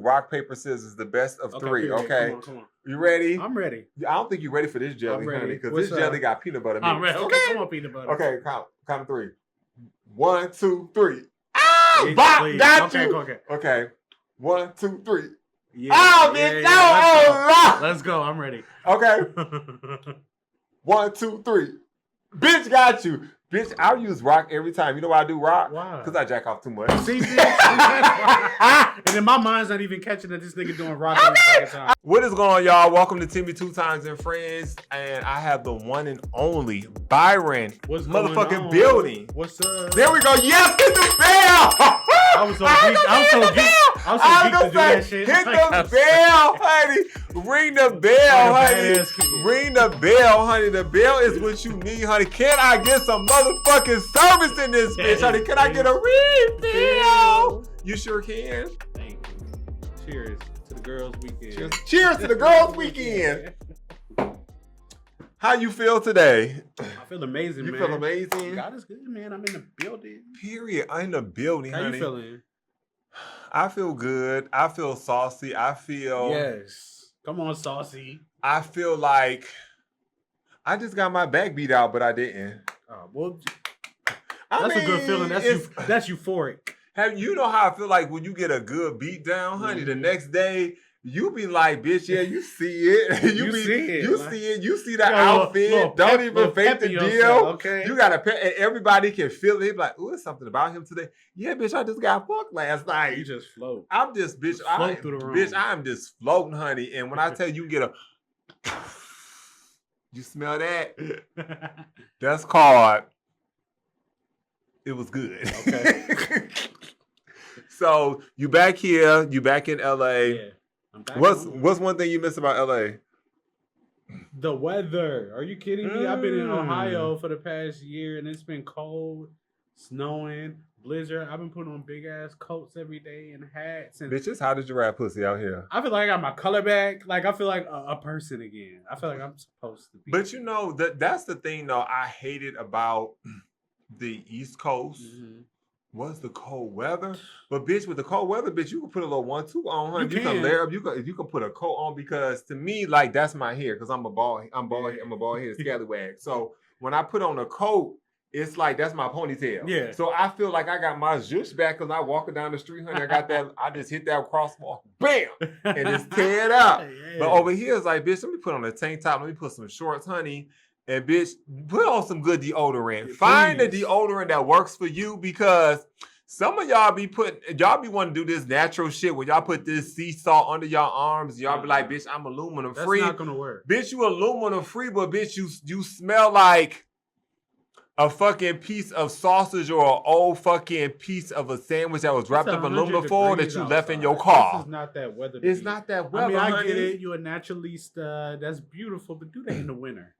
rock, paper, scissors, the best of three, period. okay? Come on. You ready? I'm ready. I don't think you're ready for this jelly, honey, because this jelly got peanut butter mix. I'm ready. Okay, come on, peanut butter. Okay, count of three. 1, 2, 3. Ah! Bop! Got you! Okay. 1, 2, 3. Yeah, bitch! No! Let's go. I'm ready. Okay. 1, 2, 3. Bitch, got you. Bitch, I use rock every time. You know why I do rock? Why? Because I jack off too much. See, bitch? And then my mind's not even catching that this nigga doing rock every time. What is going on, y'all? Welcome to Timmy Two Times Friends. And I have the one and only Byron motherfucking building. What's up? There we go. Yes, hit the bell! I was so geeked to do that shit. Hit the bell, honey. Ring the bell, honey. Ring the bell, honey. The bell is what you need, honey. Can I get some motherfucking service in this bitch, honey? Can I get a refill? You sure can. Thank you. Cheers to the girls' weekend. Cheers to the girls' weekend. How you feel today? I feel amazing, man. You feel amazing? God is good, man. I'm in the building. Period. I'm in the building, honey. How you feeling? I feel good. I feel saucy. I feel... Yes. Come on, saucy. I feel like I just got my back beat out, but I didn't. Well, that's a good feeling. That's euphoric. You know how I feel like when you get a good beat down, honey, the next day... You be like, bitch, yeah, you see it. You see it. You see the outfit. Don't even fake the deal. Okay. You got to pay. And everybody can feel it. They be like, ooh, it's something about him today. Yeah, bitch, I just got fucked last night. You just float. I'm just, bitch. I'm just floating, honey. And when I tell you, get a, you smell that? That's called, it was good. Okay. So you back here. You back in LA. Yeah. What's one thing you miss about LA? The weather. Are you kidding me? I've been in Ohio for the past year and it's been cold, snowing, blizzard. I've been putting on big ass coats every day and hats. And bitches, how did you rap pussy out here? I feel like I got my color back. Like I feel like a person again. I feel like I'm supposed to be. But you know that's the thing though. I hated about the East Coast. Mm-hmm. Was the cold weather, but bitch, with the cold weather, bitch, you can put a little 1-2 on, honey. You can layer up. You can put a coat on because to me, like that's my hair because I'm a bald headed scallywag. So when I put on a coat, it's like that's my ponytail. Yeah. So I feel like I got my zhoosh back because I walking down the street, honey. I got that. I just hit that crosswalk, bam, and just tear it up. Yeah. But over here it's like, bitch, let me put on a tank top. Let me put some shorts, honey. And bitch, put on some good deodorant. Yeah, find the deodorant that works for you because some of y'all be wanting to do this natural shit where y'all put this sea salt under y'all arms. Y'all be like, bitch, I'm aluminum free. That's not gonna work. Bitch, you aluminum free, but bitch, you smell like a fucking piece of sausage or an old fucking piece of a sandwich that was wrapped up in aluminum foil that you left in your car. This is not that weather. It's not that weather. I mean, honey. I get it. You're a naturalista. That's beautiful, but do that in the winter.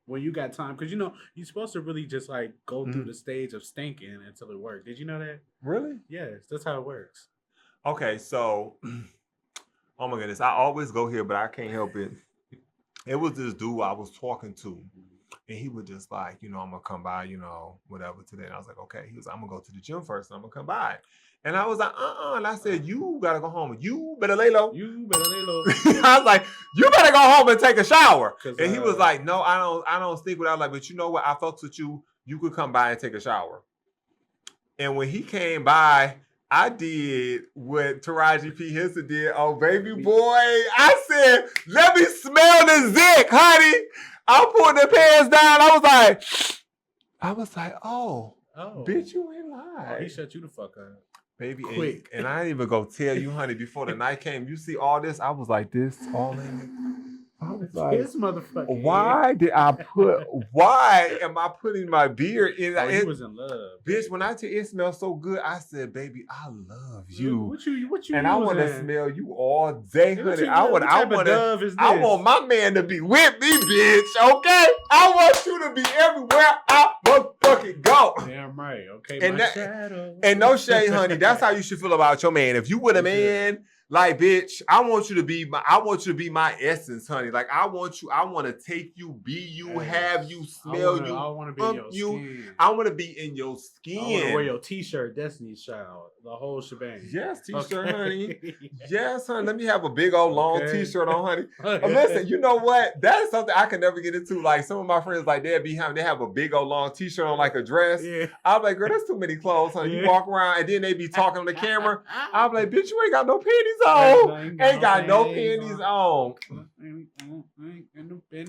When you got time, because you're supposed to really just like go through the stage of stinking until it works. Did you know that? Really? Yes, that's how it works. Okay, so, oh my goodness, I always go here, but I can't help it. It was this dude I was talking to, and he was just like, I'm gonna come by, whatever today. And I was like, okay. He was like, I'm gonna go to the gym first, and I'm gonna come by. And I was like, And I said, you gotta go home. You better lay low. You better lay low. I was like, you better go home and take a shower. And he was like, no, I don't stink with. I was like, but you know what? I fucks with you. You could come by and take a shower. And when he came by, I did what Taraji P. Henson did. Oh, baby boy. I said, let me smell the zick, honey. I pulled the pants down. I was like, oh, bitch, you ain't lying. Oh, he shut you the fuck up. Baby, quick. And I didn't even go tell you, honey, before the night came. You see all this? I was like, this all in. I was like, this motherfucker. Why am I putting my beard in? He was in love. Bitch, when I tell you it smells so good, I said, baby, I love you. What you and I want to smell you all day, honey. I want my man to be with me, bitch, okay? I want you to be everywhere I motherfucking go. Damn right, okay, and no shade, honey. That's how you should feel about your man. If you with a man Like, bitch, I want you to be my essence, honey. Like, I want to take you, be you, have you, smell you, I want to be in your skin. I want to be in your skin. I want to wear your t-shirt, Destiny's Child, the whole shebang. Yes, t-shirt, honey. Yes, honey. Let me have a big old long t-shirt on, honey. Listen, you know what? That is something I can never get into. Like, some of my friends, like, they have a big old long t-shirt on, like a dress. Yeah. I'm like, girl, that's too many clothes, honey. You walk around and then they be talking on the camera. I'm like, bitch, you ain't got no panties on. Ain't got no panties on.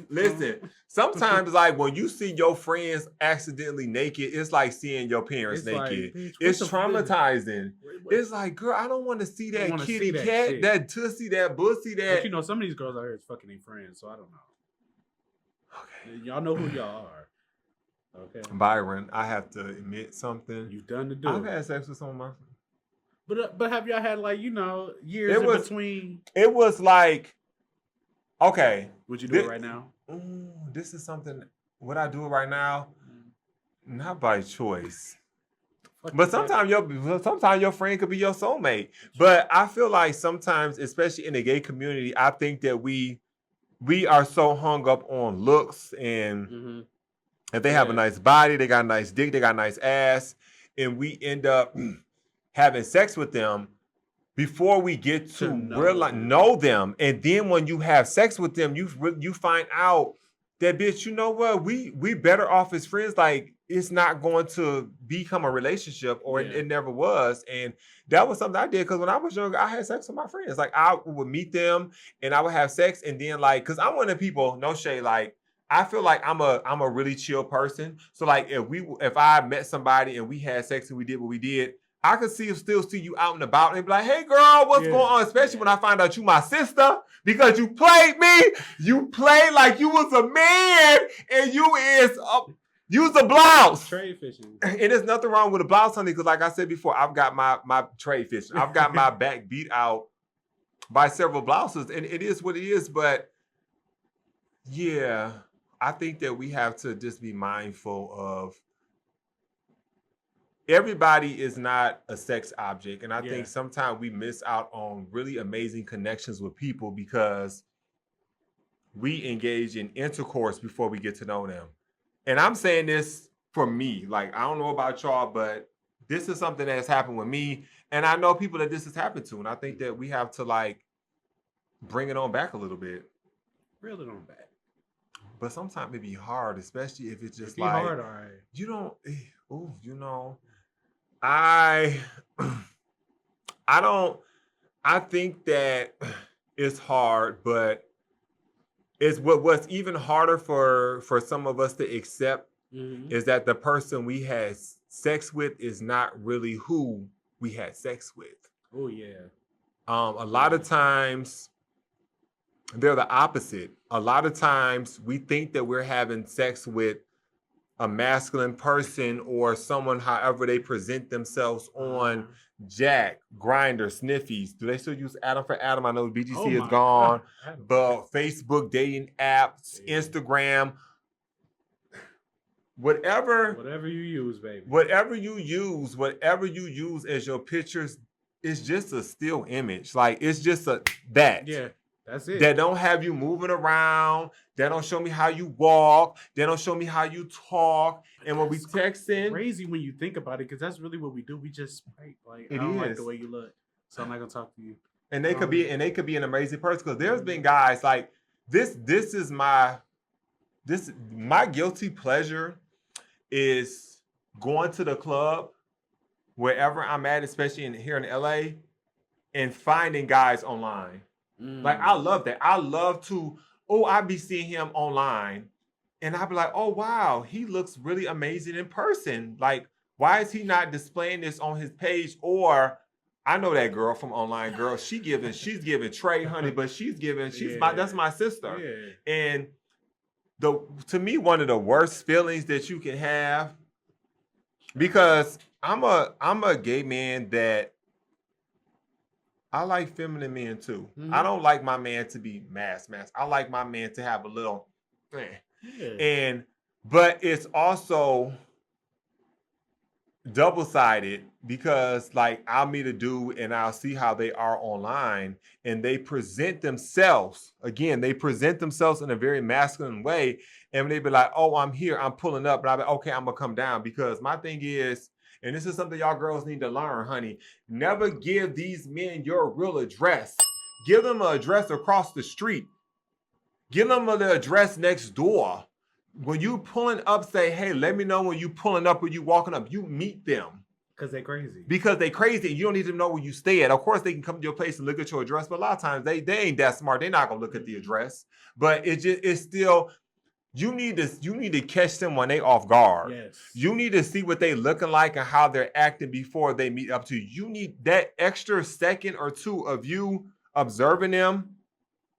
Listen, sometimes, like, when you see your friends accidentally naked, it's like seeing your parents naked. Like, it's traumatizing. It's like, girl, I don't want to see that kitty cat, that tussie, that bussy, that. But you know, some of these girls out here is fucking their friends, so I don't know. Okay. Y'all know who y'all are. Okay. Byron, I have to admit something. You've done the do. I've had sex with some of my friends. But have y'all had, like, you know, years in between? It was like, okay. Would you do it right now? This is something. Would I do it right now? Not by choice. But sometimes your friend could be your soulmate. But I feel like sometimes, especially in the gay community, I think that we are so hung up on looks, and if they have a nice body, they got a nice dick, they got a nice ass, and we end up having sex with them before we get to know them. And then when you have sex with them, you find out that, bitch, you know what? We better off as friends. Like, it's not going to become a relationship, or it never was. And that was something I did, because when I was younger, I had sex with my friends. Like, I would meet them and I would have sex, and then, like, because I'm one of the people, no shade, like, I feel like I'm a really chill person. So, like, if I met somebody and we had sex and we did what we did, I could still see you out and about and be like, hey, girl, what's going on? Especially when I find out you my sister, because you played me. You played like you was a man, and you was a blouse. Trade fishing. And there's nothing wrong with a blouse, honey, because like I said before, I've got my trade fishing. I've got my back beat out by several blouses, and it is what it is. But yeah, I think that we have to just be mindful of, everybody is not a sex object. And I think sometimes we miss out on really amazing connections with people because we engage in intercourse before we get to know them. And I'm saying this for me. Like, I don't know about y'all, but this is something that has happened with me. And I know people that this has happened to. And I think that we have to, like, bring it on back a little bit. Reel it on back. But sometimes it be hard, especially if it's just like, hard, all right. You don't, you know, I think that it's hard, but it's what's even harder for some of us to accept is that the person we had sex with is not really who we had sex with. Oh yeah. A lot of times they're the opposite. A lot of times we think that we're having sex with a masculine person or someone, however they present themselves on Jack, Grindr, Sniffies. Do they still use Adam for Adam? I know BGC is gone, but Facebook, dating apps, Instagram, whatever you use, baby. Whatever you use as your pictures, it's just a still image. Like, it's just that. Yeah. That's it. That don't have you moving around. That don't show me how you walk. They don't show me how you talk. And when we texting, crazy when you think about it, because that's really what we do. We just like, I don't like the way you look, so I'm not gonna talk to you. And they could be an amazing person, because there's been guys like this. This is my guilty pleasure is going to the club wherever I'm at, especially here in LA, and finding guys online. Like, I love that. I love to, I be seeing him online and I be like, oh, wow, he looks really amazing in person. Like, why is he not displaying this on his page? Or I know that girl from online, girl, she's giving Trey, honey, but that's my sister. Yeah. And to me, one of the worst feelings that you can have, because I'm a gay man that I like feminine men too. I don't like my man to be mass. I like my man to have a little thing. Yeah. But it's also double-sided because like I'll meet a dude and I'll see how they are online and they present themselves in a very masculine way, and they be like, oh, I'm here, I'm pulling up, but I'll be okay, I'm gonna come down, because my thing is, and this is something y'all girls need to learn, honey, never give these men your real address. Give them an address across the street. Give them the address next door. When you pulling up, say, hey, let me know when you pulling up or you walking up. You meet them. Because they crazy. Because they crazy. And you don't need to know where you stay at. Of course, they can come to your place and look at your address, but a lot of times they ain't that smart. They're not gonna look at the address. But it's still, you need to catch them when they off guard. Yes. You need to see what they looking like and how they're acting before they meet up to you. You need that extra second or two of you observing them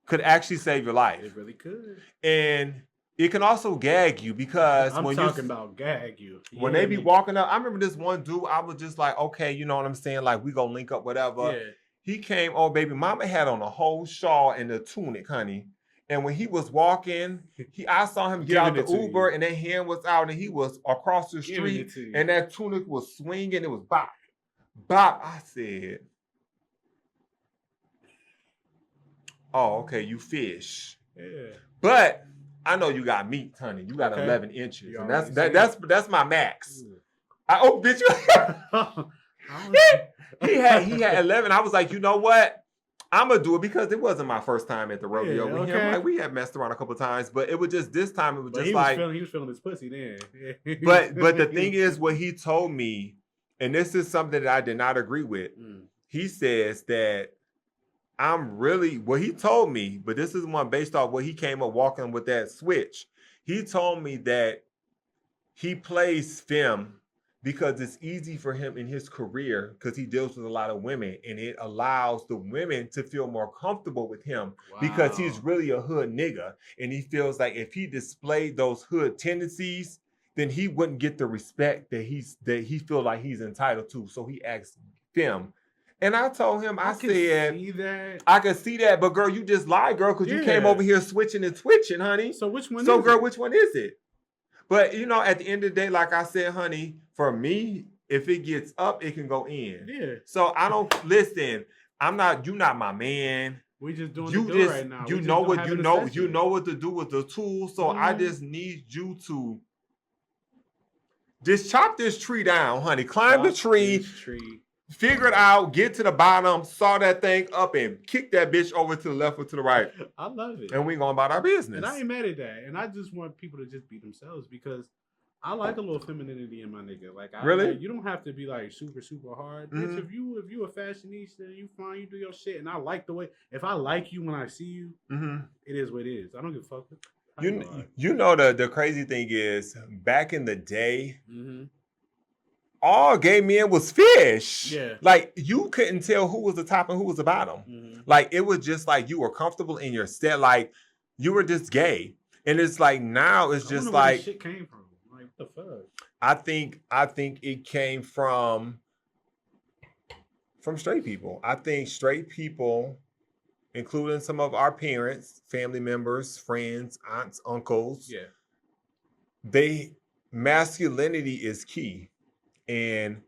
could actually save your life. It really could. And it can also gag you, because I'm talking about gag you. When they be walking up, I remember this one dude, I was just like, okay, you know what I'm saying? Like, we gonna link up, whatever. Yeah. He came, oh, baby, mama had on a whole shawl and a tunic, honey. And when he was walking, I saw him get out the Uber and that hand was out and he was across the street and that tunic was swinging. It was bop, bop. I said, oh, okay, you fish. Yeah. But I know you got meat, honey. You got 11 inches, and that's my max. Oh, bitch! he had 11. I was like, you know what? I'm gonna do it, because it wasn't my first time at the rodeo with him. Like, we had messed around a couple times, but it was just this time. It was just he was feeling his pussy then. but the thing is, what he told me, and this is something that I did not agree with. He says that what he told me, but this is one based off what he came up walking with that switch. He told me that he plays femme because it's easy for him in his career, because he deals with a lot of women, and it allows the women to feel more comfortable with him because he's really a hood nigga. And he feels like if he displayed those hood tendencies, then he wouldn't get the respect that he feel like he's entitled to. So he acts femme. And I told him, I said, I can see that, but girl, you just lied, girl, because you came over here switching and twitching, honey. So which one? So, girl, which one is it? But you know, at the end of the day, like I said, honey, for me, if it gets up, it can go in. Yeah. So I don't listen. You're not my man. We just doing it right now. You know what to do with the tool. So I just need you to just chop this tree down, honey. Climb the tree. Figure it out, get to the bottom, saw that thing up, and kick that bitch over to the left or to the right. I love it. And we going about our business. And I ain't mad at that. And I just want people to just be themselves, because I like a little femininity in my nigga. Like, really? You don't have to be like super, super hard. Bitch, if you a fashionista, you fine, you do your shit. And I like the way, if I like you when I see you, it is what it is. I don't give a fuck. You know the crazy thing is, back in the day, all gay men was fish. Yeah. Like, you couldn't tell who was the top and who was the bottom. Like, it was just like you were comfortable in your set. Like, you were just gay. And it's like, now it's just like, where this shit came from. Like, what the fuck? I think it came from straight people. I think straight people, including some of our parents, family members, friends, aunts, uncles, masculinity is key. And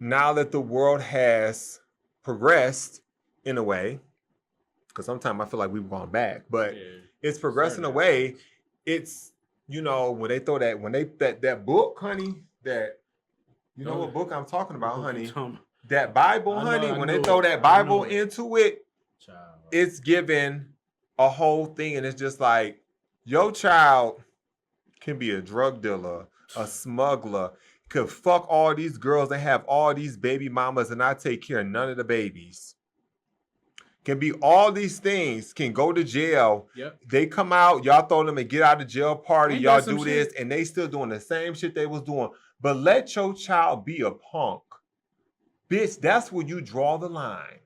now that the world has progressed in a way, because sometimes I feel like we've gone back, but it's progressed in a way. It's, you know, when they throw that book, honey, that, you know what book I'm talking about, honey, that Bible, honey, when they throw that Bible into it, it's given a whole thing. And it's just like, your child can be a drug dealer, a smuggler, could fuck all these girls and have all these baby mamas and not take care of none of the babies. Can be all these things, can go to jail. They come out, y'all throw them and get out of jail party, y'all do this, and they still doing the same shit they was doing. But let your child be a punk. Bitch, that's where you draw the line.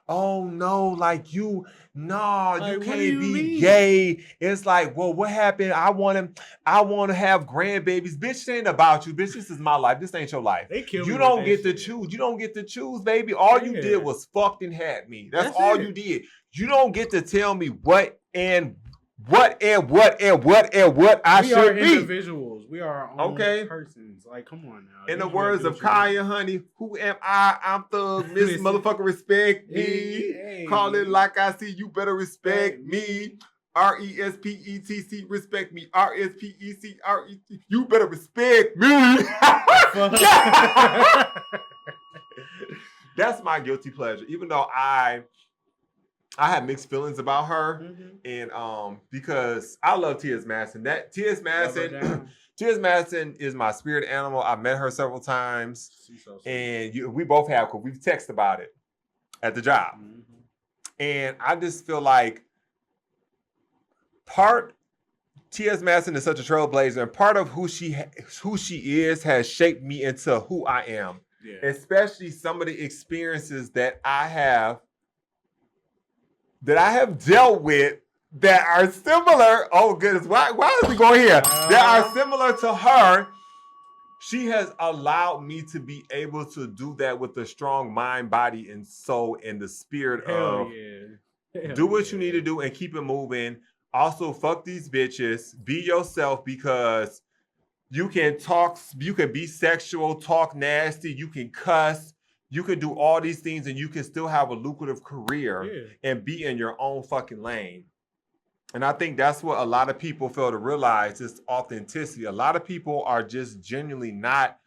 Oh no, like you can't be gay. It's like, well, what happened? I want to have grandbabies. Bitch, it ain't about you. Bitch, this is my life. This ain't your life. You don't get to choose. You don't get to choose, baby. All you did was fucked and had me. That's all you did. You don't get to tell me what and what I we should are be. Individuals. We are our own persons. Like, come on now. In the words of Kaya, honey, who am I? I'm Thug. Miss Motherfucker, respect me. Hey. Call it like I see. You better respect me. RESPECT, respect me. RSPECRET, you better respect me. That's my guilty pleasure. Even though I have mixed feelings about her, and because I love T.S. Madison. T.S. Madison is my spirit animal. I met her several times, and we both have, because we've texted about it at the job. And I just feel like T.S. Madison is such a trailblazer, and part of who she is has shaped me into who I am. Yeah. Especially some of the experiences that I have dealt with that are similar. Oh goodness, why is we going here? That are similar to her. She has allowed me to be able to do that with a strong mind, body, and soul, and the spirit of do what you need to do and keep it moving. Also, fuck these bitches. Be yourself, because you can talk, you can be sexual, talk nasty, you can cuss, you can do all these things, and you can still have a lucrative career and be in your own fucking lane. And I think that's what a lot of people fail to realize, is authenticity. A lot of people are just genuinely not.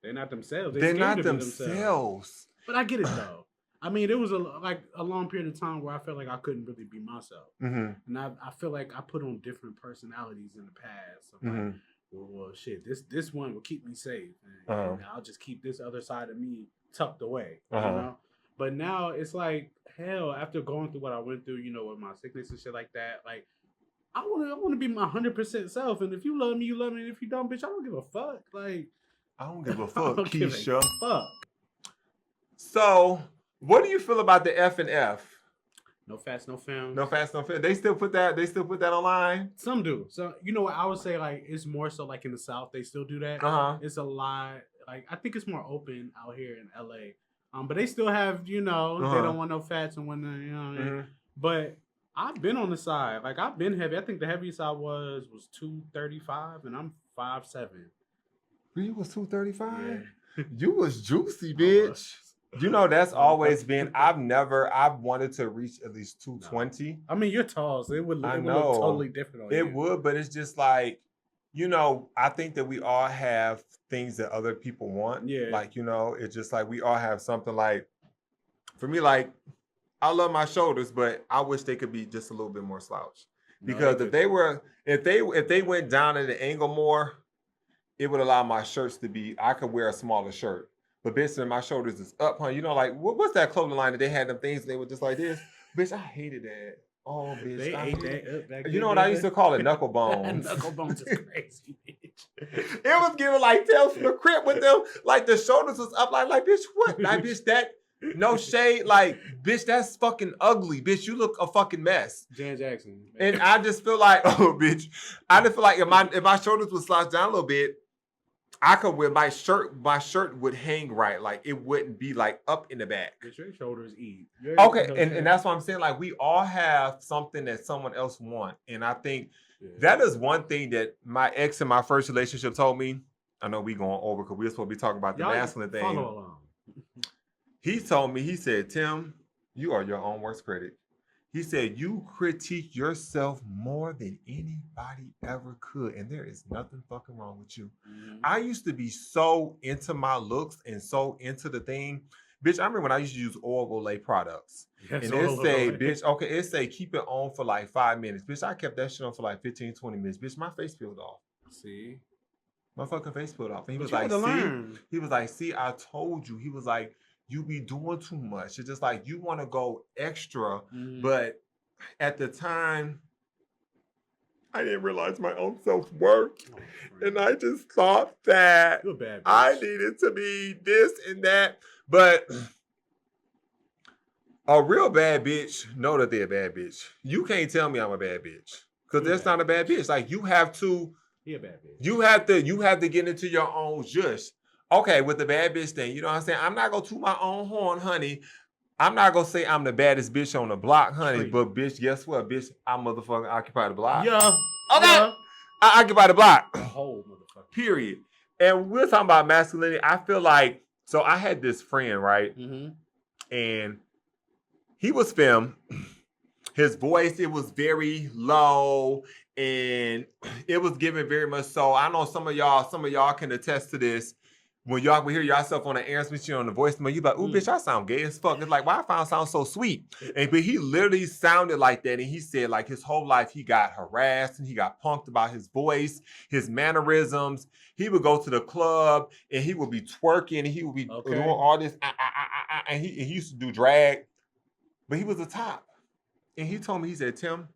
They're not themselves. They're not themselves. But I get it though. I mean, it was a long period of time where I felt like I couldn't really be myself. And I feel like I put on different personalities in the past. So like, well, shit, this one will keep me safe. And I'll just keep this other side of me tucked away. You know? But now it's like, hell, after going through what I went through, you know, with my sickness and shit like that, like, I want to be my 100% self. And if you love me, you love me. And if you don't, bitch, I don't give a fuck. Like, I don't give a fuck, Keisha. Give a fuck. So, what do you feel about the F and F? No fast, no film. No fast, no film. They still put that online? Some do. So, you know what? I would say, like, it's more so like in the South, they still do that. It's a lot. Like, I think it's more open out here in LA. But they still have, you know, they don't want no fats and whatnot, you know what I mean? But I've been on the side. Like, I've been heavy. I think the heaviest I was 235, and I'm 5'7". You was 235? Yeah. You was juicy, bitch. You know, that's always been, I've wanted to reach at least 220. No. I mean, you're tall, so it would look totally different on you. It would, but it's just like, you know, I think that we all have things that other people want. Yeah. Like, you know, it's just like we all have something. Like, for me, like, I love my shoulders, but I wish they could be just a little bit more slouched. Because if they went down at an angle more, it would allow my shirts to be, I could wear a smaller shirt. But bitch, my shoulders is up, huh? You know, like, what's that clothing line that they had them things and they were just like this? Bitch, I hated that. Oh, bitch. They ate that up back then. You know what I used to call it? Knuckle bones. Knuckle bones is crazy, bitch. It was giving like Tales from the Crypt with them. Like, the shoulders was up like bitch, what? Like, bitch, that, no shade. Like, bitch, that's fucking ugly. Bitch, you look a fucking mess. Jan Jackson. Man. And I just feel like, oh, bitch. I just feel like if my shoulders would slouch down a little bit, I could wear my shirt would hang right. Like, it wouldn't be like up in the back. But your shoulders eat. Okay, and that's what I'm saying. Like, we all have something that someone else wants. And I think that is one thing that my ex in my first relationship told me. I know we going over because we're supposed to be talking about the masculine thing. Follow along. He told me, he said, Tim, you are your own worst critic. He said, you critique yourself more than anybody ever could. And there is nothing fucking wrong with you. I used to be so into my looks and so into the thing. Bitch, I remember when I used to use Olay products. Yes, and it say, bitch, okay, it say keep it on for like 5 minutes. Bitch, I kept that shit on for like 15, 20 minutes. Bitch, my face peeled off. See? My fucking face peeled off. And he was like, see? He was like, see, I told you. He was like, you be doing too much. It's just like you want to go extra, but at the time, I didn't realize my own self-worth. And I just thought that I needed to be this and that. But a real bad bitch know that they're a bad bitch. You can't tell me I'm a bad bitch. Because that's not a bad bitch. Like, you have to be a bad bitch. You have to get into your own zhush. Okay, with the bad bitch thing, you know what I'm saying? I'm not going to toot my own horn, honey. I'm not gonna say I'm the baddest bitch on the block, honey, Please. but bitch, guess what, bitch? I motherfucking occupy the block. Yeah. Okay. Yeah. I occupy the block. The whole motherfucker. Period. And we're talking about masculinity. I feel like, so I had this friend, right? Mm-hmm. And he was femme. His voice, it was very low and it was given very much so. I know some of y'all can attest to this. When y'all will hear yourself on the air machine on the voicemail, you like, ooh, bitch, I sound gay as fuck. It's like, why I sound so sweet? But he literally sounded like that. And he said, like, his whole life he got harassed and he got punked about his voice, his mannerisms. He would go to the club and he would be twerking and he would be doing all this. And he used to do drag, but he was a top. And he told me, he said, Tim,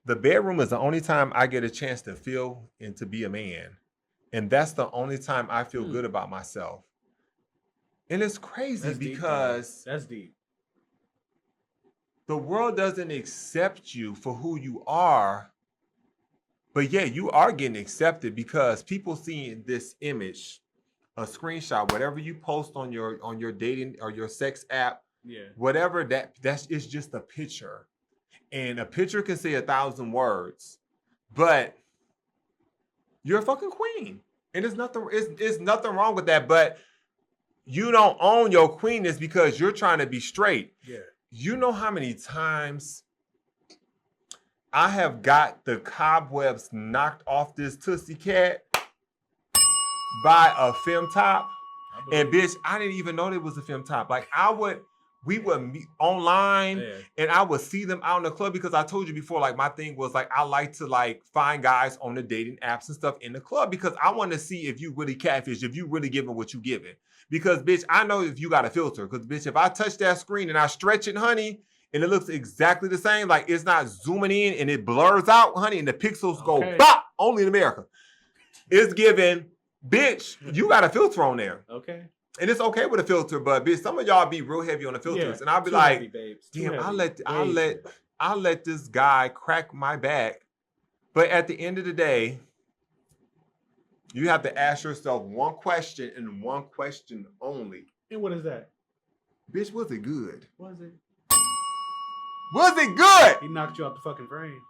the bedroom is the only time I get a chance to feel and to be a man. And that's the only time I feel good about myself. And it's crazy because that's deep. The world doesn't accept you for who you are. But yeah, you are getting accepted because people seeing this image, a screenshot, whatever you post on your dating or your sex app, whatever that's it's just a picture. And a picture can say 1,000 words, but you're a fucking queen. And it's nothing wrong with that, but you don't own your queenness because you're trying to be straight. Yeah. You know how many times I have got the cobwebs knocked off this Tootsie Cat by a femme top. And bitch, I didn't even know there was a femme top. Like we would meet online and I would see them out in the club because I told you before, like my thing was like, I like to like find guys on the dating apps and stuff in the club because I want to see if you really catfish, if you really giving what you giving. Because bitch, I know if you got a filter because bitch, if I touch that screen and I stretch it, honey, and it looks exactly the same, like it's not zooming in and it blurs out, honey, and the pixels go bop, only in America. It's giving, bitch, you got a filter on there. Okay. And it's okay with a filter, but bitch, some of y'all be real heavy on the filters, and I'll be like, damn, I'll let this guy crack my back. But at the end of the day, you have to ask yourself one question and one question only. And what is that? Bitch, was it good? Was it? Was it good? He knocked you out the fucking frame.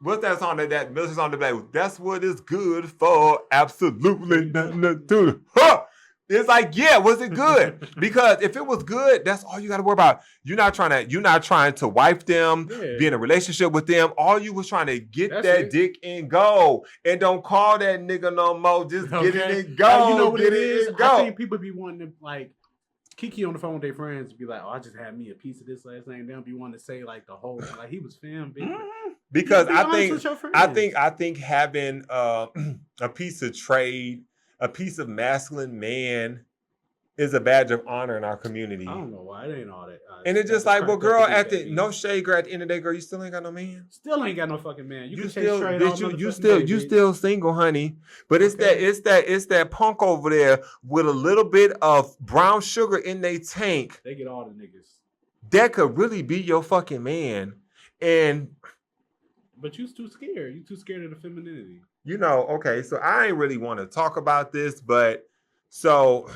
What's that song that Miller's on the back? That's what it's good for. Absolutely nothing to it. Huh! It's like, yeah, was it good? Because if it was good, that's all you got to worry about. You're not trying to wife them, be in a relationship with them. All you was trying to get that dick and go. And don't call that nigga no more. Just get it and go. You know what it is? I think people be wanting to like Kiki on the phone with their friends be like, oh, I just had me a piece of this last night. They don't be wanting to say like the whole like he was femme, bitch. Because I think having a piece of trade, a piece of masculine man is a badge of honor in our community. I don't know why it ain't all that. And it's just like, well, girl, no shade, girl. At the end of the day, girl, you still ain't got no man. Still ain't got no fucking man. You still single, honey. But it's that punk over there with a little bit of brown sugar in their tank. They get all the niggas. That could really be your fucking man. But you too scared. You too scared of the femininity. You know, okay, so I ain't really want to talk about this, but so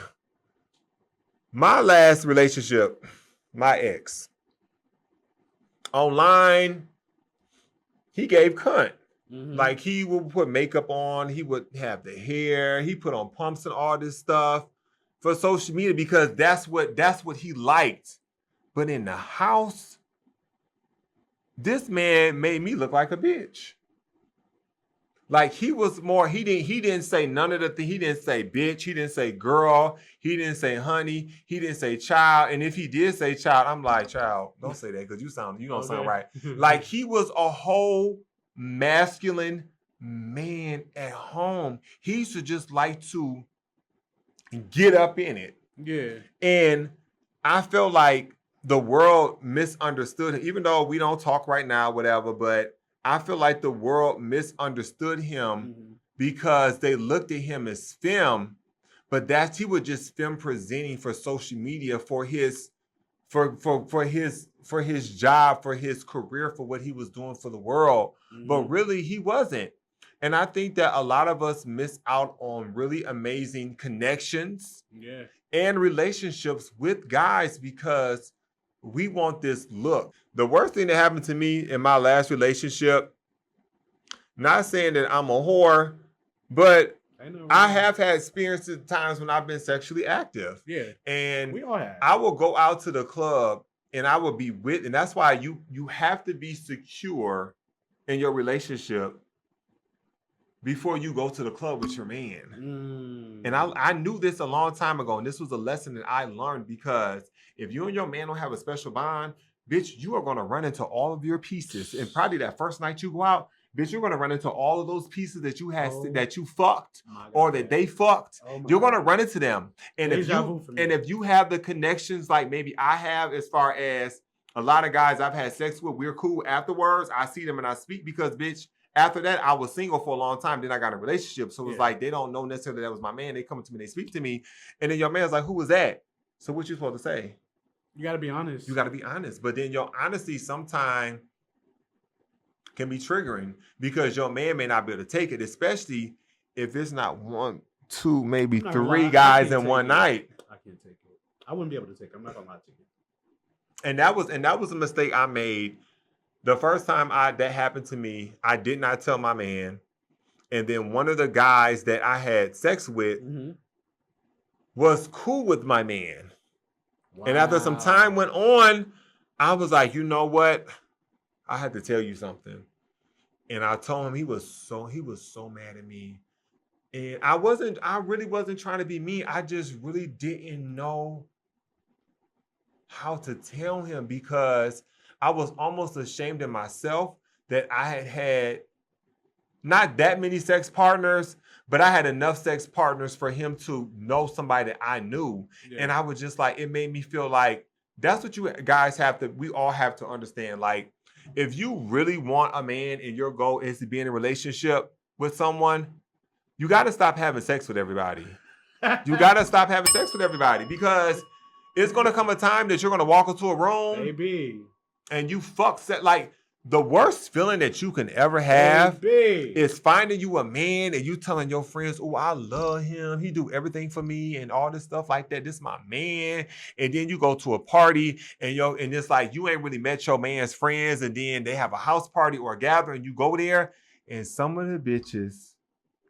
my last relationship, my ex, online, he gave cunt. Mm-hmm. Like he would put makeup on, he would have the hair, he put on pumps and all this stuff for social media because that's what he liked. But in the house, this man made me look like a bitch. Like he was more, he didn't say none of the things. He didn't say bitch. He didn't say girl. He didn't say honey. He didn't say child. And if he did say child, I'm like, child, don't say that because you don't sound right. Like he was a whole masculine man at home. He used to just like to get up in it. Yeah. And I felt like the world misunderstood him, even though we don't talk right now, whatever, but I feel like the world misunderstood him because they looked at him as femme, but he was just femme presenting for social media for his job, for his career, for what he was doing for the world. But really he wasn't. And I think that a lot of us miss out on really amazing connections and relationships with guys because we want this look. The worst thing that happened to me in my last relationship, not saying that I'm a whore, but I have had experiences times when I've been sexually active. Yeah. And we all have. I will go out to the club and I will be with, and that's why you have to be secure in your relationship before you go to the club with your man. And I knew this a long time ago, and this was a lesson that I learned, because if you and your man don't have a special bond, bitch, you are going to run into all of your pieces. And probably that first night you go out, bitch, you're going to run into all of those pieces that you had that you fucked or that they fucked. You're going to run into them. And if you have the connections like maybe I have, as far as a lot of guys I've had sex with, we're cool afterwards. I see them and I speak because, bitch, after that, I was single for a long time. Then I got in a relationship. So it's like they don't know necessarily that was my man. They come to me, they speak to me. And then your man's like, who was that? So what you supposed to say? You got to be honest. You got to be honest. But then your honesty sometimes can be triggering because your man may not be able to take it, especially if it's not 1, 2, maybe 3 guys in one night. I can't take it. I wouldn't be able to take it. I'm not going to lie to you. And that was a mistake I made. The first time that happened to me, I did not tell my man. And then one of the guys that I had sex with was cool with my man. Wow. And after some time went on, I was like, you know what? I had to tell you something. And I told him he was so mad at me. And I really wasn't trying to be mean. I just really didn't know how to tell him because I was almost ashamed of myself that I had not that many sex partners, but I had enough sex partners for him to know somebody that I knew. Yeah. And I was just like, it made me feel like that's what you guys we all have to understand. Like, if you really want a man and your goal is to be in a relationship with someone, you got to stop having sex with everybody. You got to stop having sex with everybody because it's going to come a time that you're going to walk into a room. Baby. And you like the worst feeling that you can ever have is finding you a man and you telling your friends, oh, I love him. He do everything for me and all this stuff like that. This is my man. And then you go to a party and it's like you ain't really met your man's friends. And then they have a house party or a gathering. You go there and some of the bitches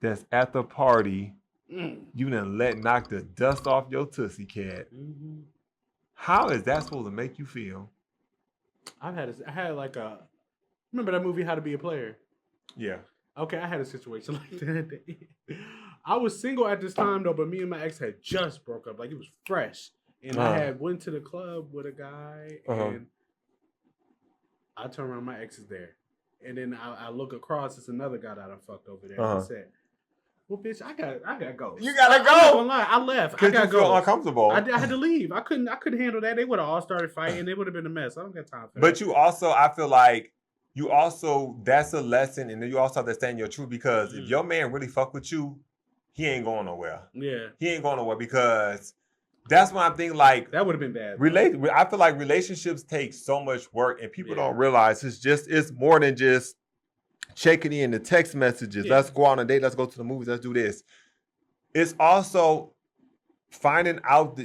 that's at the party, you done knock the dust off your Tootsie Cat. Mm-hmm. How is that supposed to make you feel? I had like remember that movie How to Be a Player? Yeah. Okay, I had a situation like that. I was single at this time though, but me and my ex had just broke up. Like it was fresh. And I had went to the club with a guy and I turned around, my ex is there. And then I look across, it's another guy that I fucked over there. And I said, well, bitch, I gotta go. You gotta go. I'm not gonna lie, I left. I gotta go. Uncomfortable. I had to leave. I couldn't handle that. They would have all started fighting. They would have been a mess. I don't got time for that. But you also, I feel like that's a lesson, and then you also have to stand your truth because if your man really fuck with you, he ain't going nowhere. Yeah, he ain't going nowhere because that's what I'm thinking. Like that would have been bad. I feel like relationships take so much work, and people don't realize it's more than just checking in the text messages. Let's go on a date. Let's go to the movies. Let's do this. It's also finding out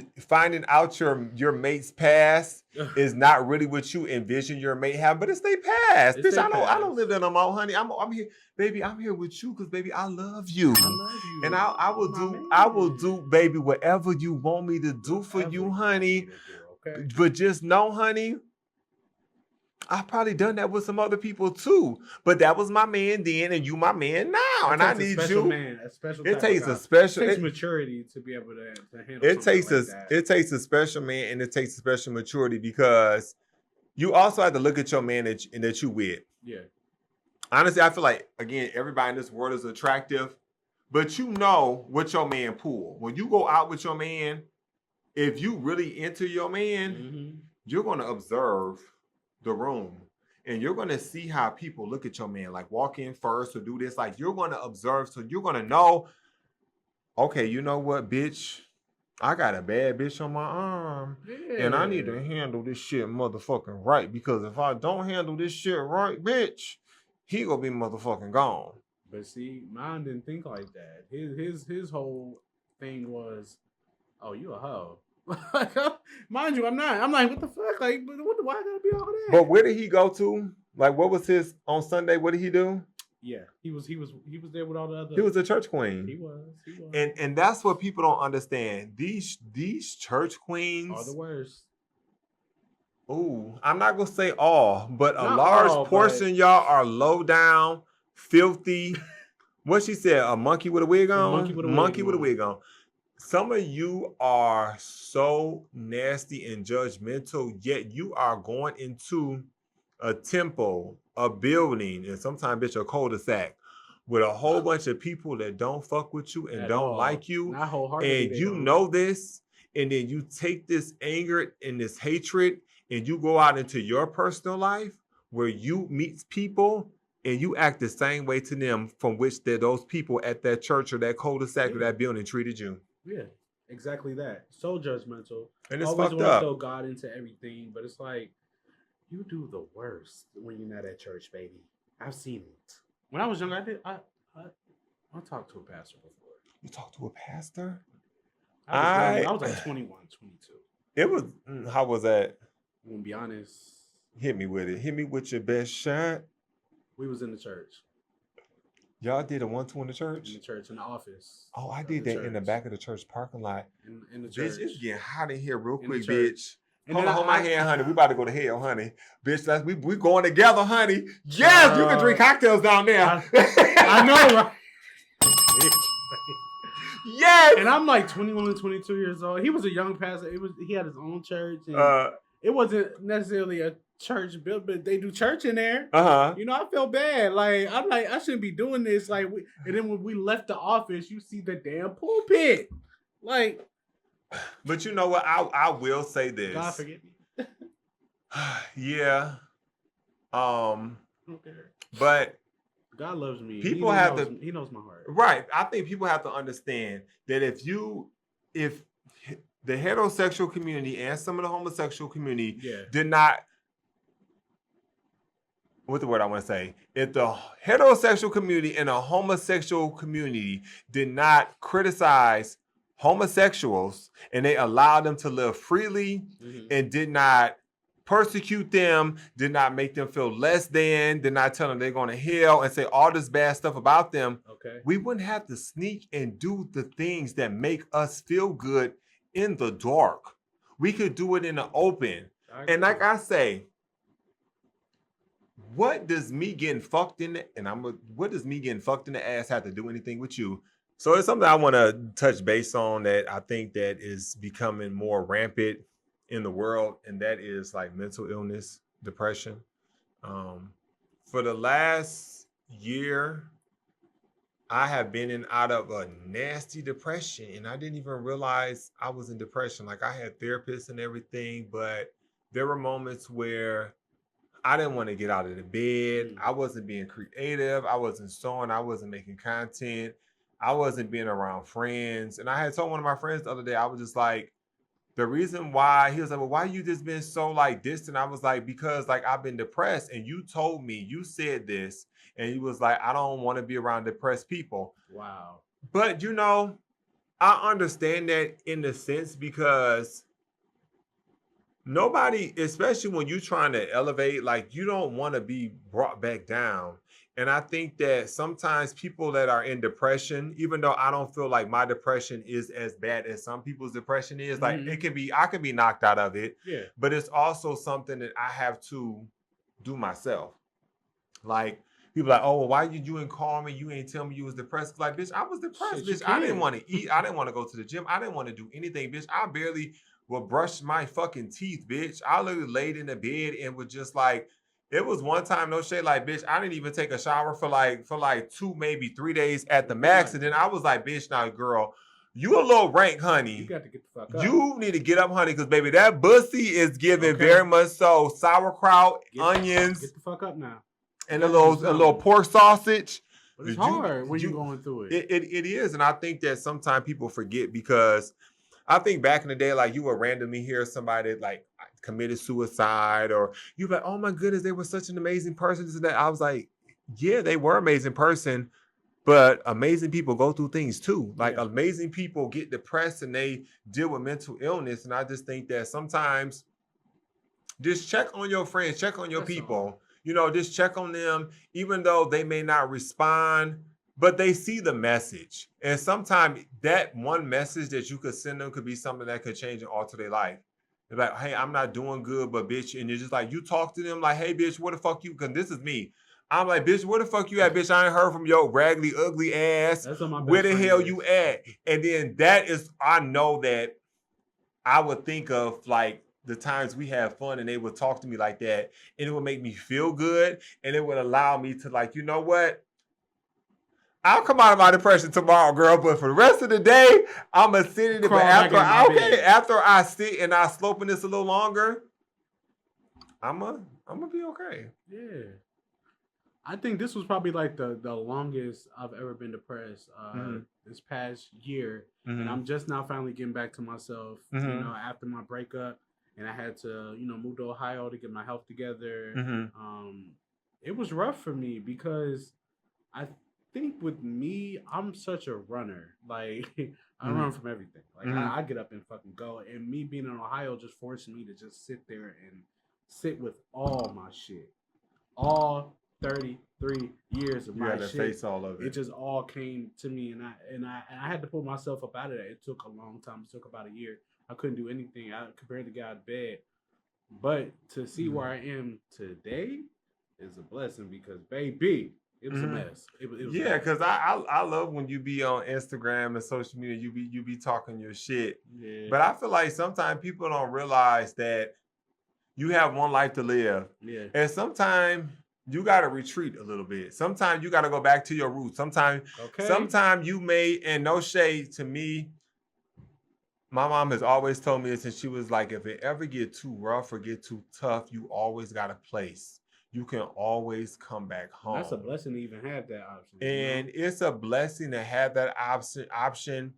your mate's past is not really what you envision your mate have, but it's their past. Bitch, I don't live there no more, honey. I'm here, baby. I'm here with you because, baby, I love you. I love you, and I will do, baby, whatever you want me to do for you, honey. Okay. But just know, honey, I've probably done that with some other people too, but that was my man then, and you my man now, and I need you. Man, a special. It takes maturity to be able to handle. It takes a special man, and it takes a special maturity because you also have to look at your man that you with. Yeah. Honestly, I feel like again, everybody in this world is attractive, but you know what your man pull. When you go out with your man, if you really into your man, you're going to observe the room and you're going to see how people look at your man, like walk in first or do this. Like you're going to observe. So you're going to know, okay, you know what, bitch, I got a bad bitch on my arm and I need to handle this shit motherfucking right. Because if I don't handle this shit right, bitch, he gonna be motherfucking gone. But see, mine didn't think like that. His whole thing was, Oh, you a hoe. Mind you, I'm not. I'm like, what the fuck? Like, why gotta be all that? But where did he go to? Like, what was his on Sunday? What did he do? Yeah, he was there with all the other. He was a church queen. He was. And that's what people don't understand. These church queens are the worst. Ooh, I'm not gonna say all, but Not a large all, portion, but... y'all are low down, filthy. What she said? A monkey with a wig on. Monkey with a wig on. Some of you are so nasty and judgmental, yet you are going into a temple, a building, and sometimes bitch a cul-de-sac with a whole bunch of people that don't fuck with you and don't like you. Not wholeheartedly. And you know this, and then you take this anger and this hatred and you go out into your personal life where you meet people and you act the same way to them from which those people at that church or that cul-de-sac or that building treated you. Yeah, exactly that. So judgmental. And it's always fucked want to up. throw God into everything, but it's like, you do the worst when you're not at church, baby. I've seen it. When I was younger, I talked to a pastor before. You talked to a pastor? I was like 21, 22. It was, how was that? I'm gonna be honest. Hit me with it. Hit me with your best shot. We was in the church. Y'all did a 1-2 in the church? In the church, in the office. Oh, I did that in the back of the church parking lot. In the church. Bitch, it's getting hot in here real quick, church. bitch. Hold my hand, honey. We about to go to hell, honey. Bitch, we going together, honey. Yes, you can drink cocktails down there. I know, right? Yes. And I'm like 21 and 22 years old. He was a young pastor. He had his own church. And it wasn't necessarily a church built, but they do church in there. You know, I felt bad. Like, I'm like, I shouldn't be doing this. Like, and then when we left the office, you see the damn pulpit. Like, but you know what? I will say this. God forgive me. Yeah. Okay. But God loves me. People He knows my heart. Right. I think people have to understand that if the heterosexual community and some of the homosexual community did not, what's the word I want to say? If the heterosexual community and the homosexual community did not criticize homosexuals and they allowed them to live freely and did not persecute them, did not make them feel less than, did not tell them they're going to hell and say all this bad stuff about them, we wouldn't have to sneak and do the things that make us feel good in the dark. We could do it in the open. And like I say, what does me getting fucked in the, what does me getting fucked in the ass have to do anything with you? So it's something I want to touch base on that I think that is becoming more rampant in the world, and that is like mental illness, depression. For the last year, I have been in out of a nasty depression, and I didn't even realize I was in depression. Like, I had therapists and everything, but there were moments where I didn't want to get out of the bed. I wasn't being creative. I wasn't sewing. I wasn't making content. I wasn't being around friends. And I had told one of my friends the other day, I was just like, the reason why, he was like, well, why you just been so like distant? I was like, because like I've been depressed, and you told me, you said this, and he was like, I don't want to be around depressed people. Wow. But you know, I understand that in the sense because nobody, especially when you're trying to elevate, like you don't want to be brought back down. And I think that sometimes people that are in depression, even though I don't feel like my depression is as bad as some people's depression is, like it can be, I can be knocked out of it. Yeah. But it's also something that I have to do myself. Like people are like, oh, well, why did you ain't call me? You ain't tell me you was depressed. Like, bitch, I was depressed, bitch. I didn't want to eat. I didn't want to go to the gym. I didn't want to do anything, bitch. I barely would brush my fucking teeth, bitch. I literally laid in the bed and was just like, it was one time, no shade, like, bitch, I didn't even take a shower for like 2, maybe 3 days at the max. And then I was like, bitch, now, girl, you a little rank, honey. You got to get the fuck up. You need to get up, honey, because, baby, that pussy is giving very much so sauerkraut, onions. Get the fuck up now. And a little pork sausage. But it's hard when you're going through it. It is. And I think that sometimes people forget, because I think back in the day, like, you would randomly hear somebody like committed suicide, or you're like, oh my goodness, they were such an amazing person. This and that. I was like, yeah, they were an amazing person, But amazing people go through things too. Like Yeah. amazing people get depressed and they deal with mental illness. And I just think that sometimes just check on your friends, check on your That's all. people. You know, just check on them, even though they may not respond, but they see the message. And sometimes that one message that you could send them could be something that could change and alter their life. They're like, hey, I'm not doing good, but bitch, and you're just like, you talk to them like, hey, bitch, what the fuck you? Because this is me. I'm like, bitch, where the fuck you at, bitch? I ain't heard from your raggedy, ugly ass. That's what my Where best the friend hell is. you at? And then that is, I know that I would think of like the times we have fun and they would talk to me like that, and it would make me feel good, and it would allow me to like, you know what? I'll come out of my depression tomorrow, girl, but for the rest of the day, I'm gonna sit in it. But after I sit and I slope in this a little longer, I'm gonna be okay. Yeah. I think this was probably like the longest I've ever been depressed this past year. And I'm just now finally getting back to myself, you know, after my breakup. And I had to, you know, move to Ohio to get my health together. It was rough for me because I think with me, I'm such a runner. Like, I run from everything. Like, I get up and fucking go. And me being in Ohio just forced me to just sit there and sit with all my shit. All 33 years of my shit. Face all of it. It just all came to me, and I had to pull myself up out of that. It took a long time. It took about a year. I couldn't do anything. I could barely get out of bed. But to see where I am today is a blessing because, baby, it was a mess. It was yeah, because I love when you be on Instagram and social media, you be talking your shit. Yeah. But I feel like sometimes people don't realize that you have one life to live. Yeah. And sometimes you got to retreat a little bit. Sometimes you got to go back to your roots. Sometimes you may, and no shade to me, my mom has always told me this, and she was like, if it ever get too rough or get too tough, you always got a place. You can always come back home. That's a blessing to even have that option. And it's a blessing to have that option.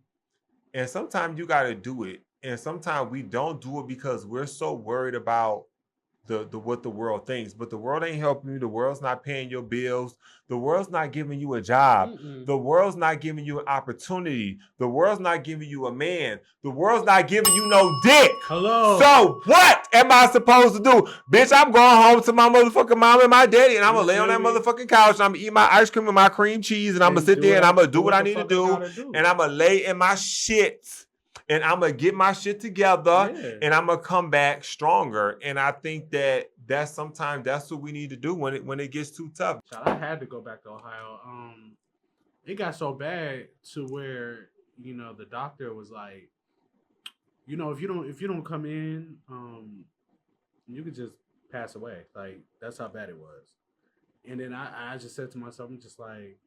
And sometimes you got to do it. And sometimes we don't do it because we're so worried about the what the world thinks. But the world ain't helping you. The world's not paying your bills. The world's not giving you a job. The world's not giving you an opportunity. The world's not giving you a man. The world's not giving you no dick. Hello. So what am I supposed to do? Bitch, I'm going home to my motherfucking mom and my daddy, and I'm going to lay on that motherfucking couch, and I'm going to eat my ice cream and my cream cheese, and I'm going to sit there, and I'm going to do what I need to do, and I'm going to lay in my shit. And I'm going to get my shit together, and I'm going to come back stronger. And I think that's sometimes that's what we need to do when it gets too tough. I had to go back to Ohio. It got so bad to where, you know, the doctor was like, you know, if you don't come in, you could just pass away. Like, that's how bad it was. And then I just said to myself, I'm just like,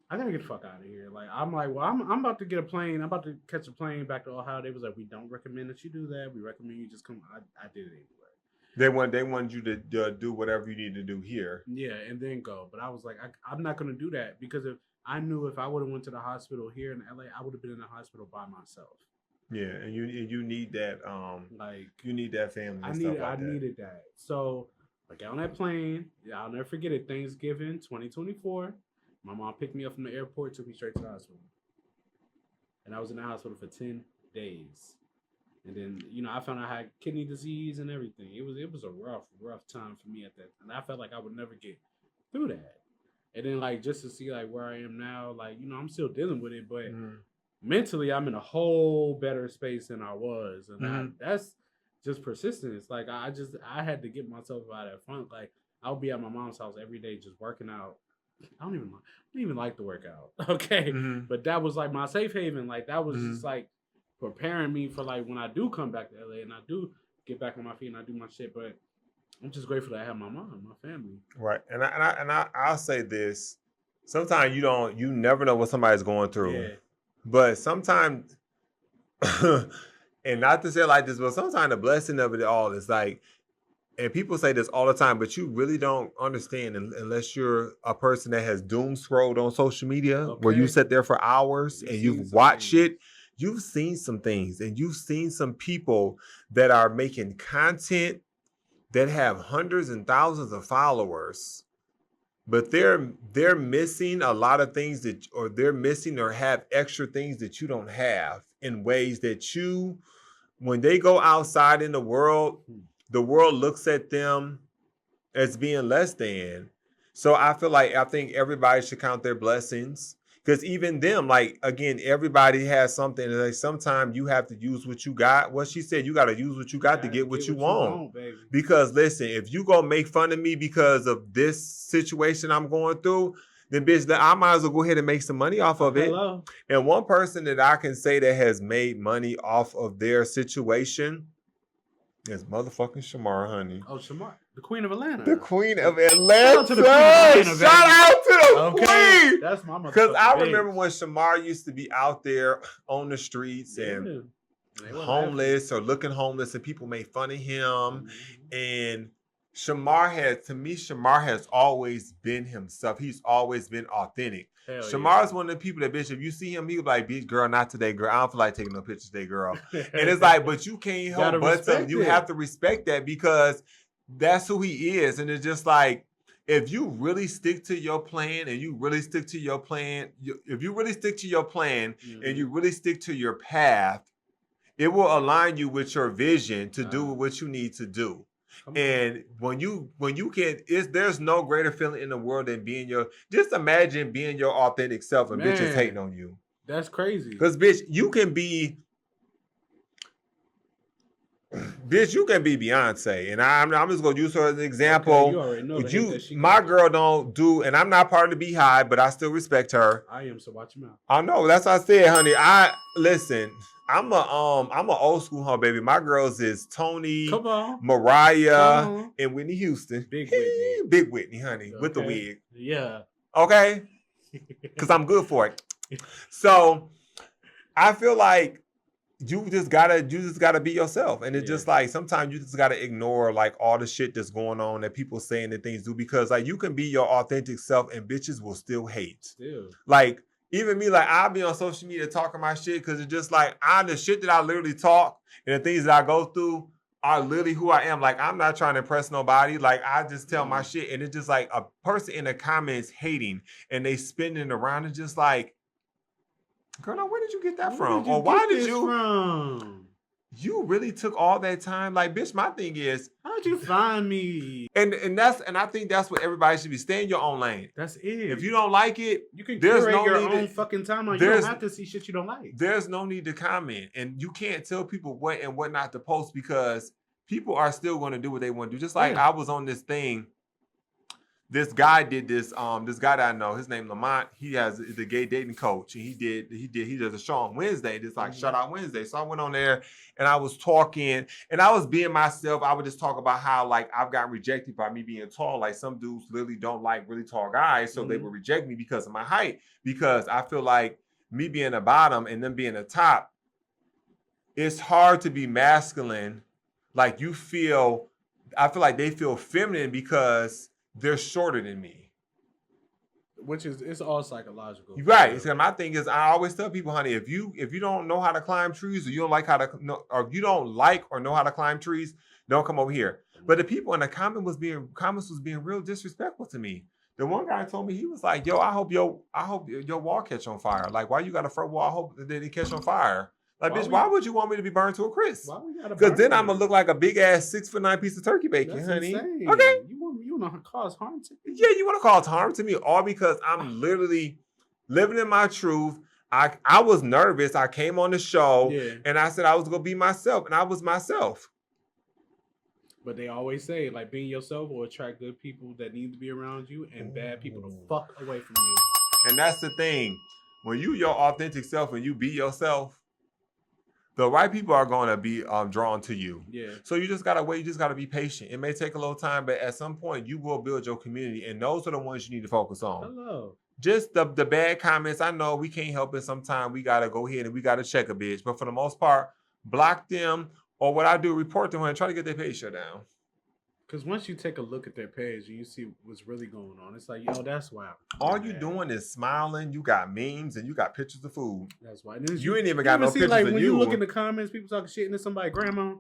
I gotta get the fuck out of here. Like, I'm like, well, I'm about to get a plane. I'm about to catch a plane back to Ohio. They was like, we don't recommend that you do that. We recommend you just come. I did it anyway. They wanted you to do whatever you need to do here. Yeah, and then go. But I was like, I'm not gonna do that because if I would have went to the hospital here in LA, I would have been in the hospital by myself. Yeah, and you need that like you need that family. I needed that. So I got on that plane. Yeah, I'll never forget it. Thanksgiving 2024. My mom picked me up from the airport, took me straight to the hospital. And I was in the hospital for 10 days. And then, you know, I found out I had kidney disease and everything. It was a rough time for me at that. And I felt like I would never get through that. And then, like, just to see, like, where I am now, like, you know, I'm still dealing with it. But mentally, I'm in a whole better space than I was. And that's just persistence. Like, I had to get myself out of that funk. Like, I'll be at my mom's house every day just working out. I don't even like to work out. Okay. But that was like my safe haven. Like that was just like preparing me for like when I do come back to LA and I do get back on my feet and I do my shit. But I'm just grateful that I have my mom, my family. Right. And I'll say this. Sometimes you never know what somebody's going through. Yeah. But sometimes and not to say it like this, but sometimes the blessing of it all is like, and people say this all the time, but you really don't understand unless you're a person that has doom scrolled on social media where you sit there for hours and you've watched shit. You've seen some things and you've seen some people that are making content that have hundreds and thousands of followers but they're missing a lot of things that, or they're missing or have extra things that you don't have in ways that you, when they go outside in the world looks at them as being less than. So I think everybody should count their blessings. Because even them, like, again, everybody has something. And like, sometimes you have to use what you got. What she said, you got to use what you got to get what you want. Baby. Because listen, if you gonna make fun of me because of this situation I'm going through, then bitch, I might as well go ahead and make some money off of it. Hello. And one person that I can say that has made money off of their situation is motherfucking Shamar, honey. Oh, Shamar, the Queen of Atlanta. The Queen of Atlanta. Shout out to the Queen. That's my motherfucking Because I bitch. remember when Shamar used to be out there on the streets and homeless or looking homeless, and people made fun of him. And Shamar has always been himself. He's always been authentic. Shamar's one of the people that, bitch, if you see him, he'll be like, bitch, girl, not today, girl. I don't feel like taking no pictures today, girl. And it's like, but you can't help but to, you have to respect that because that's who he is. And it's just like, if you really stick to your plan and you really stick to your plan, if you really stick to your plan and you really stick to your path, it will align you with your vision to do what you need to do. And when you can, there's no greater feeling in the world than just imagine being your authentic self and bitches hating on you. That's crazy. Because bitch, you can be Beyonce, and I'm just gonna use her as an example. Okay, you already know my girl don't do, and I'm not part of the Beehive, but I still respect her. I am, so watch your mouth. I know, that's what I said, honey. Listen. I'm a old school home baby. My girls is Tony, Mariah, and Whitney Houston. Big Whitney, honey, with the wig. Yeah. Okay. Because I'm good for it. So I feel like you just gotta be yourself, and it's just like sometimes you just gotta ignore like all the shit that's going on that people saying and things do, because like you can be your authentic self and bitches will still hate. Like. Even me, like, I'll be on social media talking my shit because it's just like, the shit that I literally talk and the things that I go through are literally who I am. Like, I'm not trying to impress nobody. Like, I just tell my shit. And it's just like a person in the comments hating and they spinning around. It's just like, girl, now where did you get that from? Or why did you? You really took all that time? Like, bitch, my thing is, how'd you find me? And I think that's what everybody should be. Stay in your own lane. That's it. If you don't like it, you can curate your own fucking timeline. You don't have to see shit you don't like. There's no need to comment. And you can't tell people what and what not to post because people are still going to do what they want to do. Just like I was on this thing. This guy did this. This guy that I know, his name Lamont. He has the gay dating coach, and he does a show on Wednesday. Just like Shout Out Wednesday. So I went on there and I was talking and I was being myself. I would just talk about how like I've gotten rejected by me being tall. Like some dudes literally don't like really tall guys, so they would reject me because of my height. Because I feel like me being a bottom and them being a top, it's hard to be masculine. Like I feel like they feel feminine because they're shorter than me. Which is, it's all psychological. Right. So my thing is, I always tell people, honey, if you don't know how to climb trees, or you don't like how to, or you don't like or know how to climb trees, don't come over here. But the people in the comments was being real disrespectful to me. The one guy told me, he was like, yo, I hope your wall catch on fire. Like, why you got a front wall? I hope that it catch on fire. Like, bitch, why would you want me to be burned to a crisp? Because then I'm going to look like a big-ass 6'9" piece of turkey bacon, That's honey. Insane. Okay. You want to cause harm to me? Yeah, you want to cause harm to me, all because I'm literally living in my truth. I was nervous. I came on the show, and I said I was going to be myself, and I was myself. But they always say, like, being yourself will attract good people that need to be around you and bad people to fuck away from you. And that's the thing. When you your authentic self and you be yourself, the right people are going to be drawn to you. Yeah. So you just got to wait. You just got to be patient. It may take a little time, but at some point you will build your community. And those are the ones you need to focus on. Hello. Just the bad comments. I know we can't help it. Sometimes we got to go ahead and we got to check a bitch. But for the most part, block them. Or what I do, report them and try to get their page shut down. Because once you take a look at their page and you see what's really going on, it's like, yo, that's why. All you doing is smiling. You got memes and you got pictures of food. That's why. You ain't even got no pictures of you. When you look in the comments, people talking shit into somebody's grandma.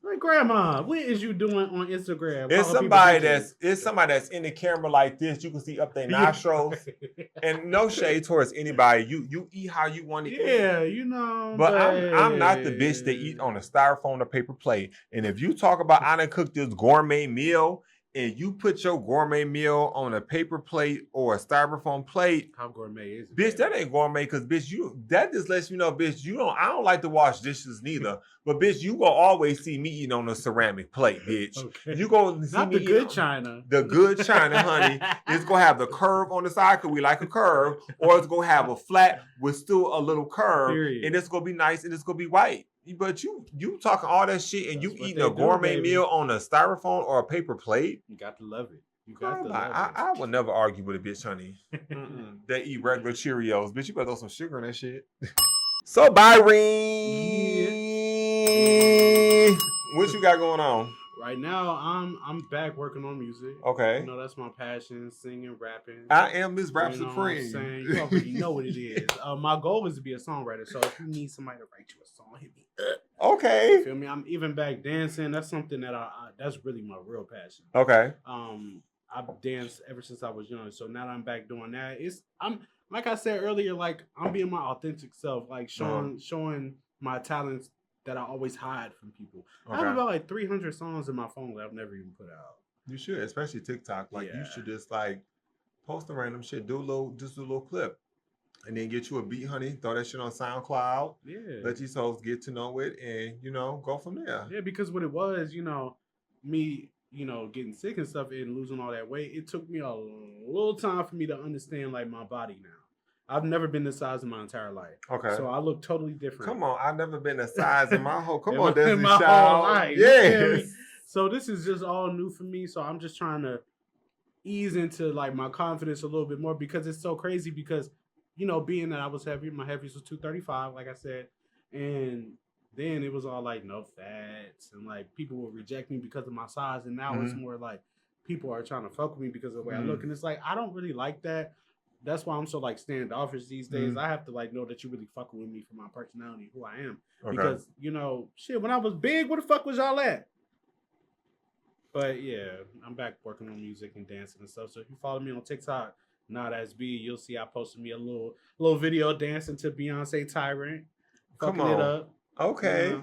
Like, Grandma, what is you doing on Instagram? It's somebody that's in the camera like this. You can see up their nostrils. And no shade towards anybody. You eat how you want to eat. Yeah, you know. But I'm not the bitch that eat on a styrofoam or paper plate. And if you talk about I done cooked this gourmet meal and you put your gourmet meal on a paper plate or a styrofoam plate, how gourmet is it? Bitch, that ain't gourmet because bitch, that just lets me know, bitch, I don't like to wash dishes neither. But bitch, you gonna always see me eating on a ceramic plate, bitch. Okay. You gonna see not me the good china. The good china, honey. It's gonna have the curve on the side because we like a curve, or it's gonna have a flat with still a little curve, and it's gonna be nice and it's gonna be white. But you talking all that shit and you eating a gourmet meal on a styrofoam or a paper plate? You got to love it. You got to love it. I will never argue with a bitch, honey. They eat regular Cheerios. Bitch, you better throw some sugar in that shit. So, Byron, what you got going on? Right now, I'm back working on music. Okay. You know, that's my passion, singing, rapping. I am Miss Rap Supreme. What I'm saying? You already know what it is. My goal is to be a songwriter. So if you need somebody to write you a song, hit me up. Okay. You feel me? I'm even back dancing. That's something that that's really my real passion. Okay. I've danced ever since I was young. So now that I'm back doing that, I'm like I said earlier, like I'm being my authentic self, like showing my talents that I always hide from people. Okay. I have about like 300 songs in my phone that I've never even put out. You should, especially TikTok. Like you should just like post a random shit, do a little clip, and then get you a beat, honey. Throw that shit on SoundCloud. Yeah. Let these hoes get to know it, and go from there. Yeah, because what it was, me, getting sick and stuff and losing all that weight. It took me a little time for me to understand like my body now. I've never been this size in my entire life. Okay. So I look totally different. Come on, I've never been this size in my whole Destiny my Child. Whole life. Yes. So this is just all new for me. So I'm just trying to ease into like my confidence a little bit more because it's so crazy because, being that I was heavy, my heaviest was 235, like I said. And then it was all like no fats and like people will reject me because of my size. And now it's more like people are trying to fuck with me because of the way I look. And it's like, I don't really like that. That's why I'm so like standoffish these days. I have to like know that you really fucking with me for my personality, who I am. Okay. Because shit, when I was big, where the fuck was y'all at? But yeah, I'm back working on music and dancing and stuff. So if you follow me on TikTok, Not As B, you'll see I posted me a little video dancing to Beyonce Tyrant. Come on. It up. Okay.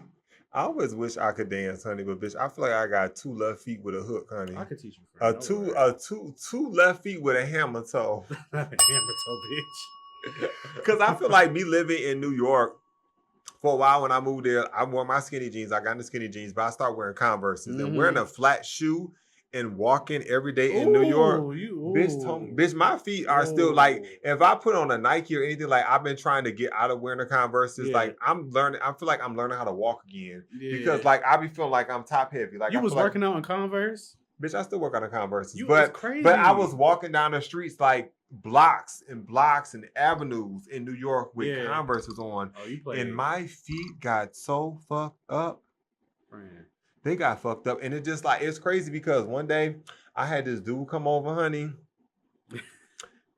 I always wish I could dance, honey, but bitch, I feel like I got 2 left feet with a hook, honey. I could teach you. Two left feet with a hammer toe. Hammer toe, bitch. Because I feel like me living in New York for a while when I moved there, I wore my skinny jeans. I got into skinny jeans, but I started wearing Converses and wearing a flat shoe and walking every day in New York. Bitch, my feet are still like, if I put on a Nike or anything, like I've been trying to get out of wearing the Converses. Like I feel like I'm learning how to walk again. Because like I be feeling like I'm top heavy. Like you was working out in Converse? Bitch, I still work out in Converses. But I was walking down the streets like blocks and avenues in New York with Converses on. And my feet got so fucked up. Man. They got fucked up. And it just like, it's crazy because one day I had this dude come over, honey.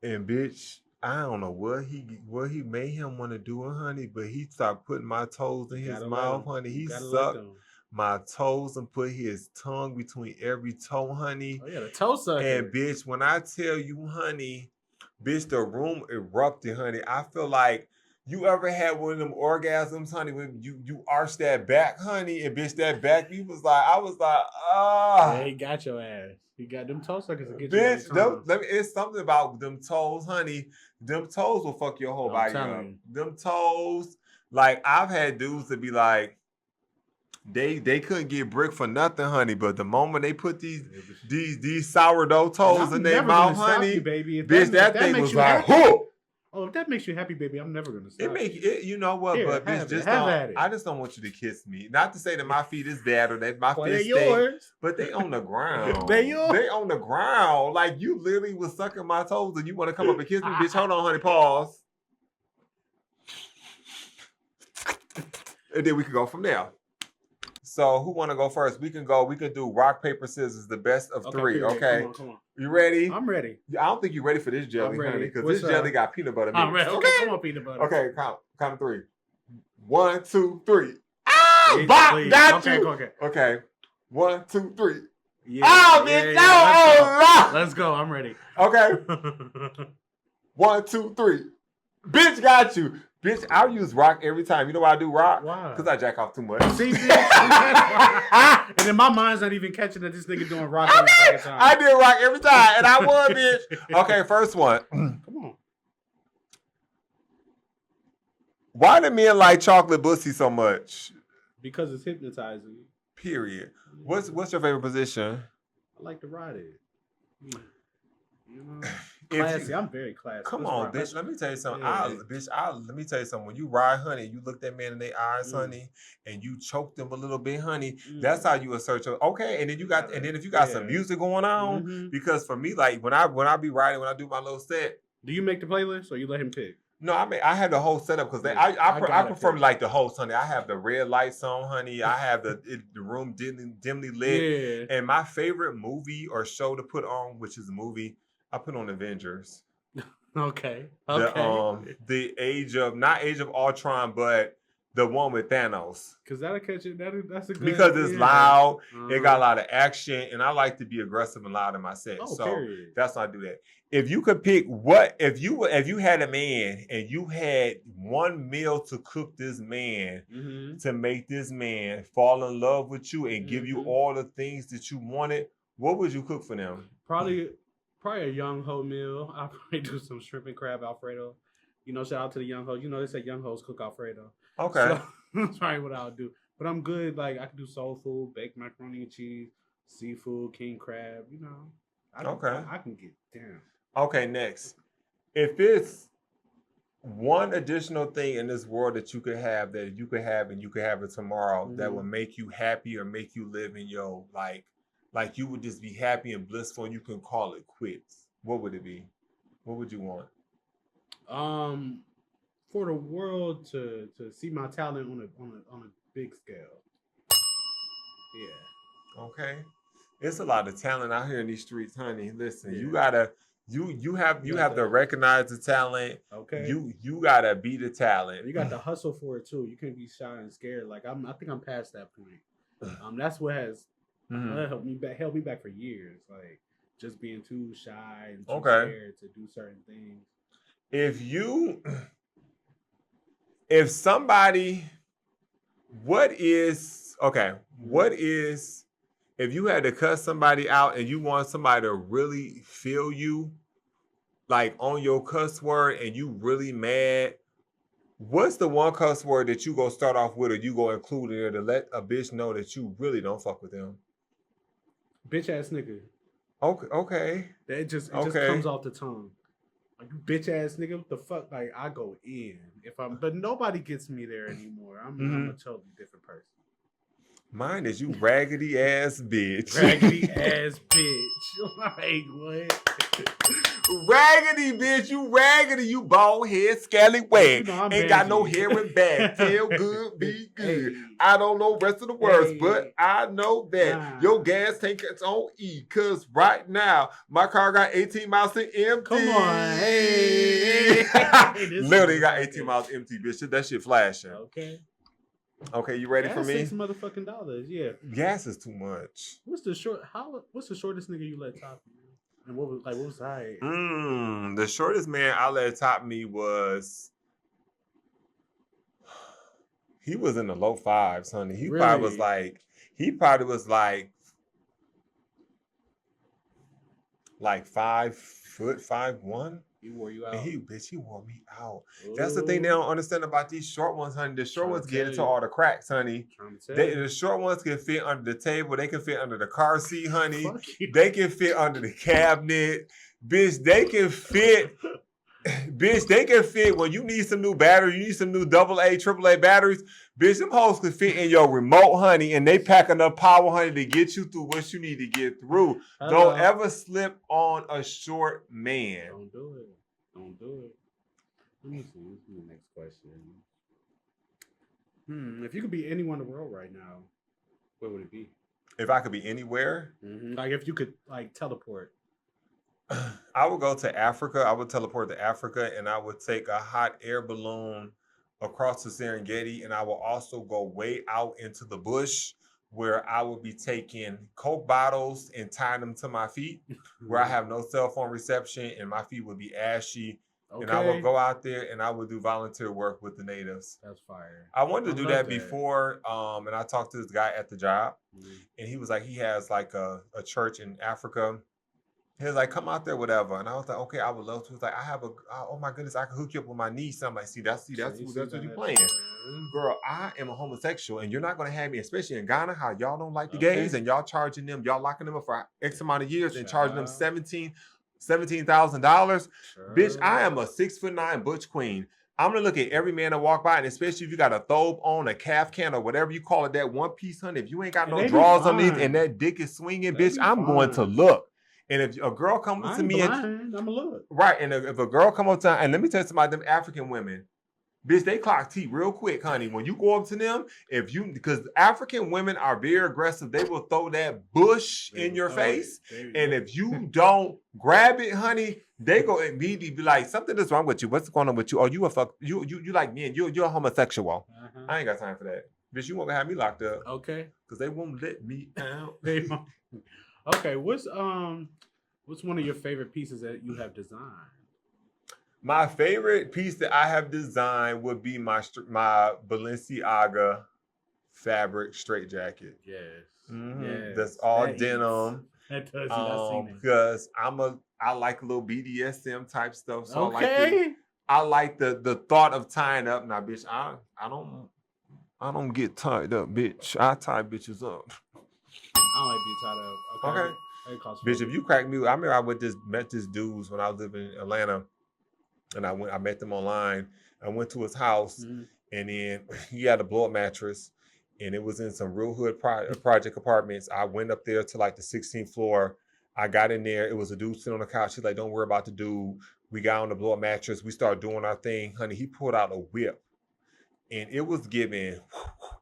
And bitch, I don't know what he made him want to do it, honey, but he started putting my toes in his mouth, honey. He sucked my toes and put his tongue between every toe, honey. Oh yeah, the toe sucker. And bitch, when I tell you, honey, bitch, the room erupted, honey. I feel like you ever had one of them orgasms, honey, when you arch that back, honey, and bitch, that back, I was like, Yeah, he got your ass. He got them toe suckers to get bitch, it's something about them toes, honey. Them toes will fuck your whole body up. Them toes, like, I've had dudes that be like, they couldn't get brick for nothing, honey, but the moment they put these sourdough toes in their mouth, honey, baby, bitch, that thing was like, whoop. Oh, if that makes you happy, baby, I'm never gonna stop. You know what? Here, but bitch, I just don't want you to kiss me. Not to say that my feet is bad or that my feet stink, but they on the ground. They on the ground. Like you literally was sucking my toes and you want to come up and kiss me, bitch. Hold on, honey. Pause. And then we can go from there. So who want to go first? We can do rock, paper, scissors, the best of 3. Okay. Come on. You ready? I'm ready. I don't think you're ready for this jelly, honey, because this jelly got peanut butter mix. I'm ready. Okay, come on, peanut butter. Okay, count of 3. 1, 2, 3. Bop, got okay, you. Okay. Okay. 1, 2, 3. Yeah, Oh, bitch. Yeah. Let's go. I'm ready. Okay. 1, 2, 3. Bitch, got you. Bitch, I'll use rock every time. You know why I do rock? Why? Because I jack off too much. See, bitch. And then my mind's not even catching that this nigga doing rock every fucking time. I did rock every time, and I won, bitch. Okay, first one. Come on. Why do men like chocolate pussy so much? Because it's hypnotizing. Period. What's your favorite position? I like to ride it. Yeah. You know, classy. I'm very classy. Come on, bitch. Let me tell you something. Let me tell you something. When you ride, honey, you look that man in their eyes, honey, and you choke them a little bit, honey. That's how you assert your okay. And then if you got some music going on, because for me, like when I be riding, when I do my little set, do you make the playlist or you let him pick? No, I mean I have the whole setup because I prefer like the host, honey. I have the red lights on, honey. I have the room dimly lit, and my favorite movie or show to put on, which is a movie, I put on Avengers. Okay. The not Age of Ultron, but the one with Thanos. Because that'll catch it. That's a good. Because it's loud, it got a lot of action, and I like to be aggressive and loud in my set. Period. That's why I do that. If you could pick if you had a man and you had one meal to cook this man to make this man fall in love with you and give you all the things that you wanted, what would you cook for them? Probably a young ho meal. I'll probably do some shrimp and crab Alfredo. You know, shout out to the young hoes. You know, they say young hoes cook Alfredo. Okay. So, that's probably what I'll do. But I'm good. Like, I can do soul food, baked macaroni and cheese, seafood, king crab, you know. I can get down. Okay, next. If it's one additional thing in this world that you could have and you could have it tomorrow that would make you happy or make you live in your, like you would just be happy and blissful and you can call it quits, what would it be? What would you want? For the world to see my talent on a big scale. Yeah. Okay. It's a lot of talent out here in these streets, honey. Listen, you gotta you have to recognize the talent. Okay. You gotta be the talent. You got to hustle for it too. You can't be shy and scared. Like I think I'm past that point. That's what has held me back for years. Like just being too shy and too scared to do certain things. If you had to cuss somebody out and you want somebody to really feel you, like on your cuss word, and you really mad, what's the one cuss word that you go start off with or you go include in there to let a bitch know that you really don't fuck with them? Bitch ass nigga. Okay. It just comes off the tongue. Like, you bitch ass nigga, what the fuck? Like, I go in. But nobody gets me there anymore. I'm a totally different person. Mine is you raggedy ass bitch. Raggedy ass bitch. Like, what? Raggedy bitch, you raggedy, you bald head, scallywag. Ain't got no hair and back. Feel good, be good. Hey. I don't know the rest of the words, but I know that your gas tank is on E. Cause right now, my car got 18 miles to empty. Come on, hey. Literally got 18 miles empty, bitch. That shit flashing. Okay, you ready for me? $6 motherfucking dollars, yeah. Gas is too much. What's the shortest nigga you let top you? And what was the height? The shortest man I let top me was he was in the low 5s, honey. He probably was like 5 foot 5'1". He wore you out. And he wore me out. Ooh. That's the thing they don't understand about these short ones, honey. The short ones get into all the cracks, honey. The short ones can fit under the table. They can fit under the car seat, honey. They can fit under the cabinet. Bitch, they can fit. Bitch, they can fit when you need some new batteries, you need some new AA, AAA batteries. Bitch, them hoes can fit in your remote, honey, and they pack enough power, honey, to get you through what you need to get through. Don't ever slip on a short man. Don't do it. Let me see. Let's do the next question. If you could be anyone in the world right now, where would it be? If I could be anywhere? Like if you could like teleport. I would go to Africa. I would teleport to Africa and I would take a hot air balloon across the Serengeti, and I will also go way out into the bush where I will be taking Coke bottles and tying them to my feet, where I have no cell phone reception, and my feet would be ashy. Okay. And I will go out there and I will do volunteer work with the natives. That's fire. I wanted to do that before, and I talked to this guy at the job, and he was like, he has like a church in Africa. He was like, come out there, whatever. And I was like, okay, I would love to. He was like, oh my goodness, I can hook you up with my niece. I'm like, that's what you're playing. Girl, I am a homosexual, and you're not going to have me, especially in Ghana, how y'all don't like the gays, and y'all charging them, y'all locking them up for X amount of years and charging them $17,000. Sure. Bitch, I am a 6'9" butch queen. I'm gonna look at every man that walk by, and especially if you got a thobe on, a calf can, or whatever you call it, that one piece, honey. If you ain't got no drawers underneath and that dick is swinging, bitch, I'm going to look. And if a girl comes up to me, I'm gonna look. Right, and if a girl come up to, and let me tell you something about them African women, bitch, they clock teeth real quick, honey. When you go up to them, because African women are very aggressive, they will throw that bush in your face, and if you don't grab it, honey, they go immediately be like, something is wrong with you. What's going on with you? Oh, you a fuck? You like me, and you're a homosexual. I ain't got time for that, bitch. You won't have me locked up, okay? Because they won't let me out. They won't. Okay, what's one of your favorite pieces that you have designed? My favorite piece that I have designed would be my Balenciaga fabric straight jacket. Yes. Mm-hmm. Yes. That's all denim. That does. Because I like a little BDSM type stuff. So I like the thought of tying up. Now, bitch, I don't get tied up, bitch. I tie bitches up. I don't like being tied up. Okay. Bitch, if you crack me, I remember I met this dudes when I was living in Atlanta, and I met them online. I went to his house, and then he had a blow-up mattress, and it was in some real hood project apartments. I went up there to like the 16th floor. I got in there. It was a dude sitting on the couch. He's like, don't worry about the dude. We got on the blow-up mattress. We started doing our thing. Honey, he pulled out a whip, and it was giving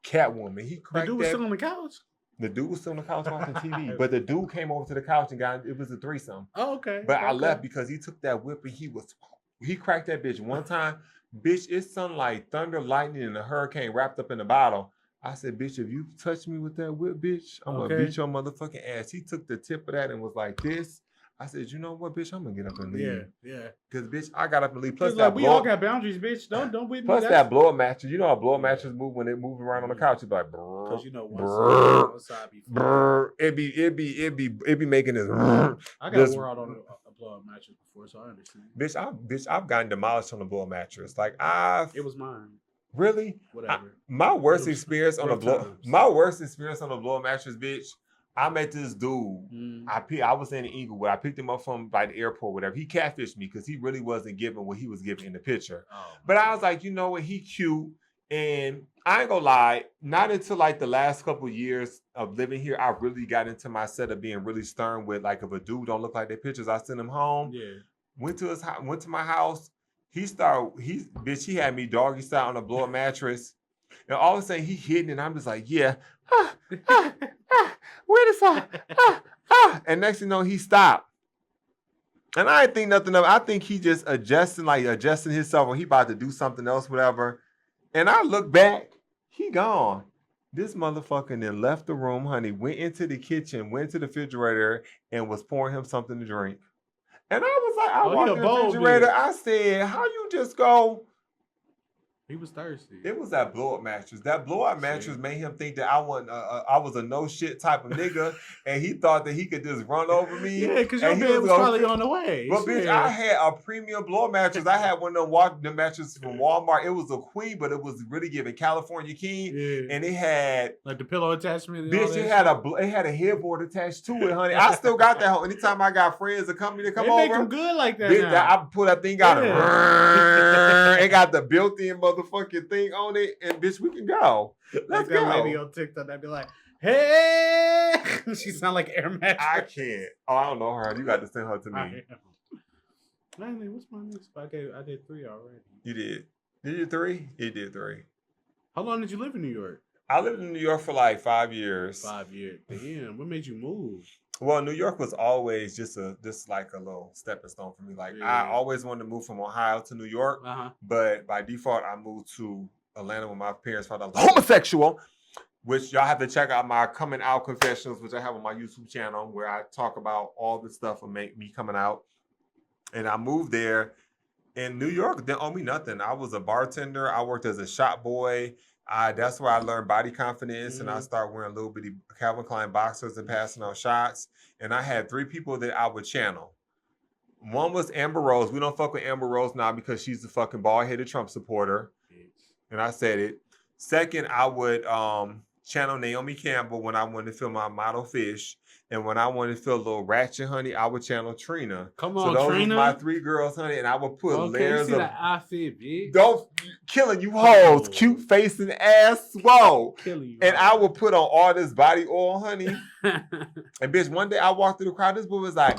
Catwoman. He cracked the dude was sitting on the couch? The dude was still on the couch watching TV, but the dude came over to the couch and it was a threesome. Oh, okay. But I left because he took that whip and he cracked that bitch one time. Bitch, it's something like thunder, lightning, and a hurricane wrapped up in a bottle. I said, bitch, if you touch me with that whip, bitch, I'm going to beat your motherfucking ass. He took the tip of that and was like this. I said, you know what, bitch, I'm going to get up and leave. Yeah. Because, bitch, I got up and leave. Plus, like, we all got boundaries, bitch. Don't with me. Plus, that blow-up mattress. You know how blow-up mattresses move when they move around on the couch? It's like, brrr. Because you know one side be brrr. It be making this. I got wore out on a blow-up mattress before, so I understand. I've gotten demolished on a blow-up mattress. Like, it was mine. Really? Whatever. My worst experience on a blow-up mattress, bitch. I met this dude. I was in Inglewood. I picked him up from by the airport, whatever. He catfished me because he really wasn't giving what he was giving in the picture. But I was like, you know what? He cute. And I ain't gonna lie, not until like the last couple of years of living here, I really got into my set of being really stern with like if a dude don't look like their pictures, I send him home. Yeah. Went to my house. He had me doggy style on a blow-up mattress. And all of a sudden he hitting and I'm just like, yeah. Where the fuck? And next thing you know, he stopped. And I didn't think nothing of it. I think he just adjusting himself or he about to do something else, whatever. And I look back, he gone. This motherfucker then left the room, honey, went into the kitchen, went to the refrigerator, and was pouring him something to drink. And I was like, I walked in the refrigerator. I said, how you just go? He was thirsty. It was that blow-up mattress. That blow-up mattress made him think that I was a no shit type of nigga, and he thought that he could just run over me. Yeah, because your bed was probably on the way. But bitch, I had a premium blow-up mattress. I had one of them mattresses from Walmart. It was a queen, but it was really giving California King, and it had like the pillow attachment. And bitch, it had a headboard attached to it, honey. I still got that. Anytime I got friends or company to come over, make them good like that. Bitch, I pull that thing out. It got the built-in motherfucking thing on it, and bitch, we can go. Let's go. That lady on TikTok, I'd be like, hey, she sound like Air Mattress. I can't. Oh, I don't know her. You got to send her to me. Manly, what's my next? I did 3 already. You did. Did you 3? You did 3. How long did you live in New York? I lived in New York for like 5 years. 5 years. Damn. What made you move? Well, New York was always just like a little stepping stone for me. Like I always wanted to move from Ohio to New York, but by default I moved to Atlanta when my parents found out I was homosexual. Which y'all have to check out my coming out confessions, which I have on my YouTube channel, where I talk about all the stuff that make me coming out. And I moved there. In New York, they owe me nothing. I was a bartender. I worked as a shop boy. That's where I learned body confidence, and I started wearing little bitty Calvin Klein boxers and passing out shots. And I had 3 people that I would channel. One was Amber Rose. We don't fuck with Amber Rose now because she's a fucking bald-headed Trump supporter. And I said it. Second, I would channel Naomi Campbell when I wanted to feel my model fish. And when I wanted to feel a little ratchet, honey, I would channel Trina. Come on, so those Trina. was my 3 girls, honey, and I would put layers you see of that outfit, bitch. Don't killing you hoes, cute face and ass, whoa. Killing you, and I would put on all this body oil, honey. And bitch, one day I walked through the crowd. This boy was like,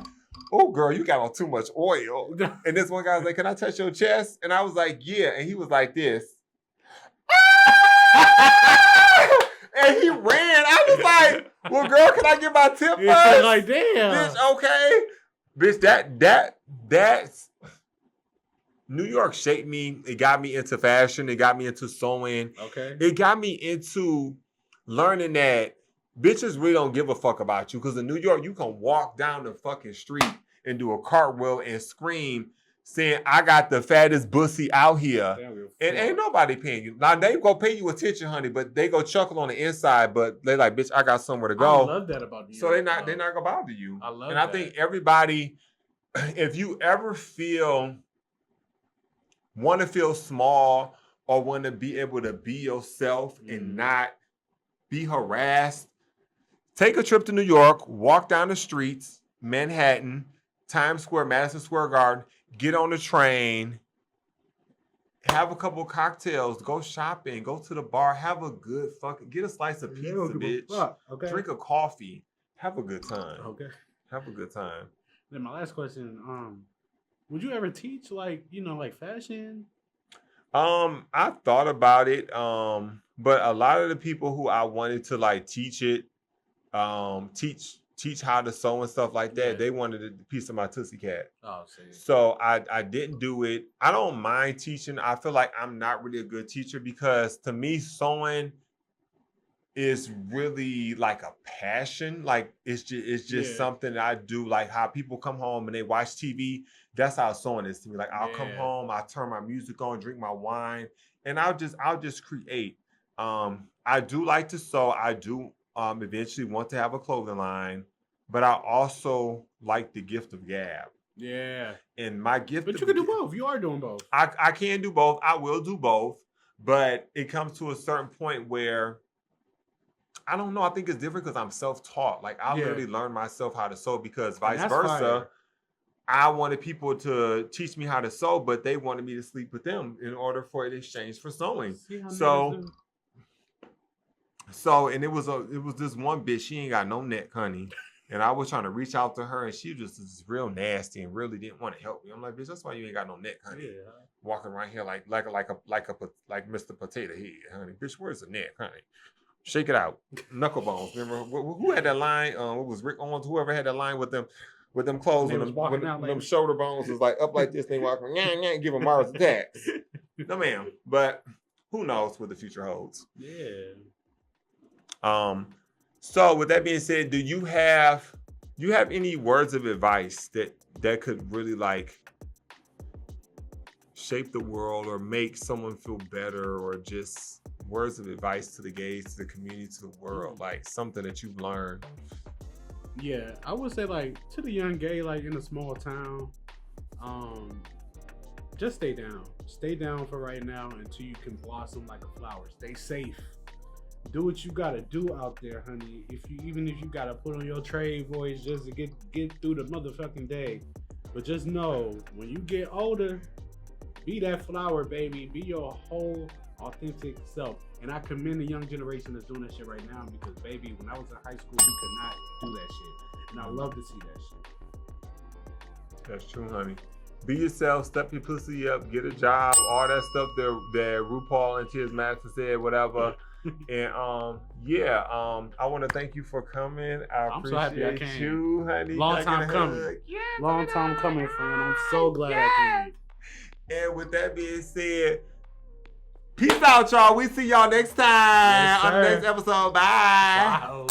"Oh, girl, you got on too much oil." And this one guy was like, "Can I touch your chest?" And I was like, "Yeah." And he was like this. And he ran. I was like, "Well, girl, can I get my tip first?" Like, damn. Bitch, okay. Bitch, that's New York shaped me. It got me into fashion. It got me into sewing. Okay. It got me into learning that bitches really don't give a fuck about you. Because in New York, you can walk down the fucking street and do a cartwheel and scream saying, "I got the fattest bussy out here." And ain't nobody paying you. Now, they go pay you attention, honey, but they go chuckle on the inside, but they like, "Bitch, I got somewhere to go." I love that about you. So they're not gonna bother you. I love and I think everybody, if you ever want to feel small or want to be able to be yourself and not be harassed, take a trip to New York, walk down the streets, Manhattan, Times Square, Madison Square Garden, get on the train, have a couple cocktails, go shopping, go to the bar, have a good get a slice of pizza, bitch. Okay. Drink a coffee, have a good time. Okay. Have a good time. Then my last question, would you ever teach like fashion? I thought about it, but a lot of the people who I wanted to like teach it, teach how to sew and stuff like that, they wanted a piece of my Tootsie Cat. Oh, see. So I didn't do it. I don't mind teaching. I feel like I'm not really a good teacher because to me, sewing is really like a passion. Like it's just something that I do. Like how people come home and they watch TV. That's how sewing is to me. Like I'll come home, I turn my music on, drink my wine, and I'll just create. I do like to sew. I do eventually want to have a clothing line, but I also like the gift of gab. Yeah. And my gift. But you can do both. You are doing both. I can do both. I will do both, but it comes to a certain point where I don't know. I think it's different because I'm self-taught. Like I literally learned myself how to sew because vice versa. Fire. I wanted people to teach me how to sew, but they wanted me to sleep with them in order for it exchange for sewing. And it was this one bitch. She ain't got no neck, honey. And I was trying to reach out to her, and she just was real nasty and really didn't want to help me. I'm like, bitch, that's why you ain't got no neck, honey. Yeah. Walking around here like Mr. Potato Head, honey. Bitch, where's the neck, honey? Shake it out. Knuckle bones. Remember who had that line? What was Rick Owens? Whoever had that line with them clothes when them shoulder bones was like up like this. They walking, give them Mars attacks. No, ma'am. But who knows what the future holds? Yeah. So with that being said, do you have any words of advice that could really like shape the world or make someone feel better, or just words of advice to the gays, to the community, to the world, like something that you've learned? Yeah, I would say like to the young gay, like in a small town, just stay down. Stay down for right now until you can blossom like a flower. Stay safe. Do what you gotta do out there, honey. Even if you gotta put on your trade voice just to get through the motherfucking day. But just know, when you get older, be that flower, baby. Be your whole authentic self. And I commend the young generation that's doing that shit right now because, baby, when I was in high school, we could not do that shit. And I love to see that shit. That's true, honey. Be yourself, step your pussy up, get a job, all that stuff that RuPaul and Tiz Madison said, whatever. And I want to thank you for coming. I'm so happy I appreciate came. you, honey. Long time coming. Yeah, Long time coming, friend. I'm so glad I came. And with that being said, peace out, y'all. We see y'all next time Yes, on the sir. next episode. Bye. Wow.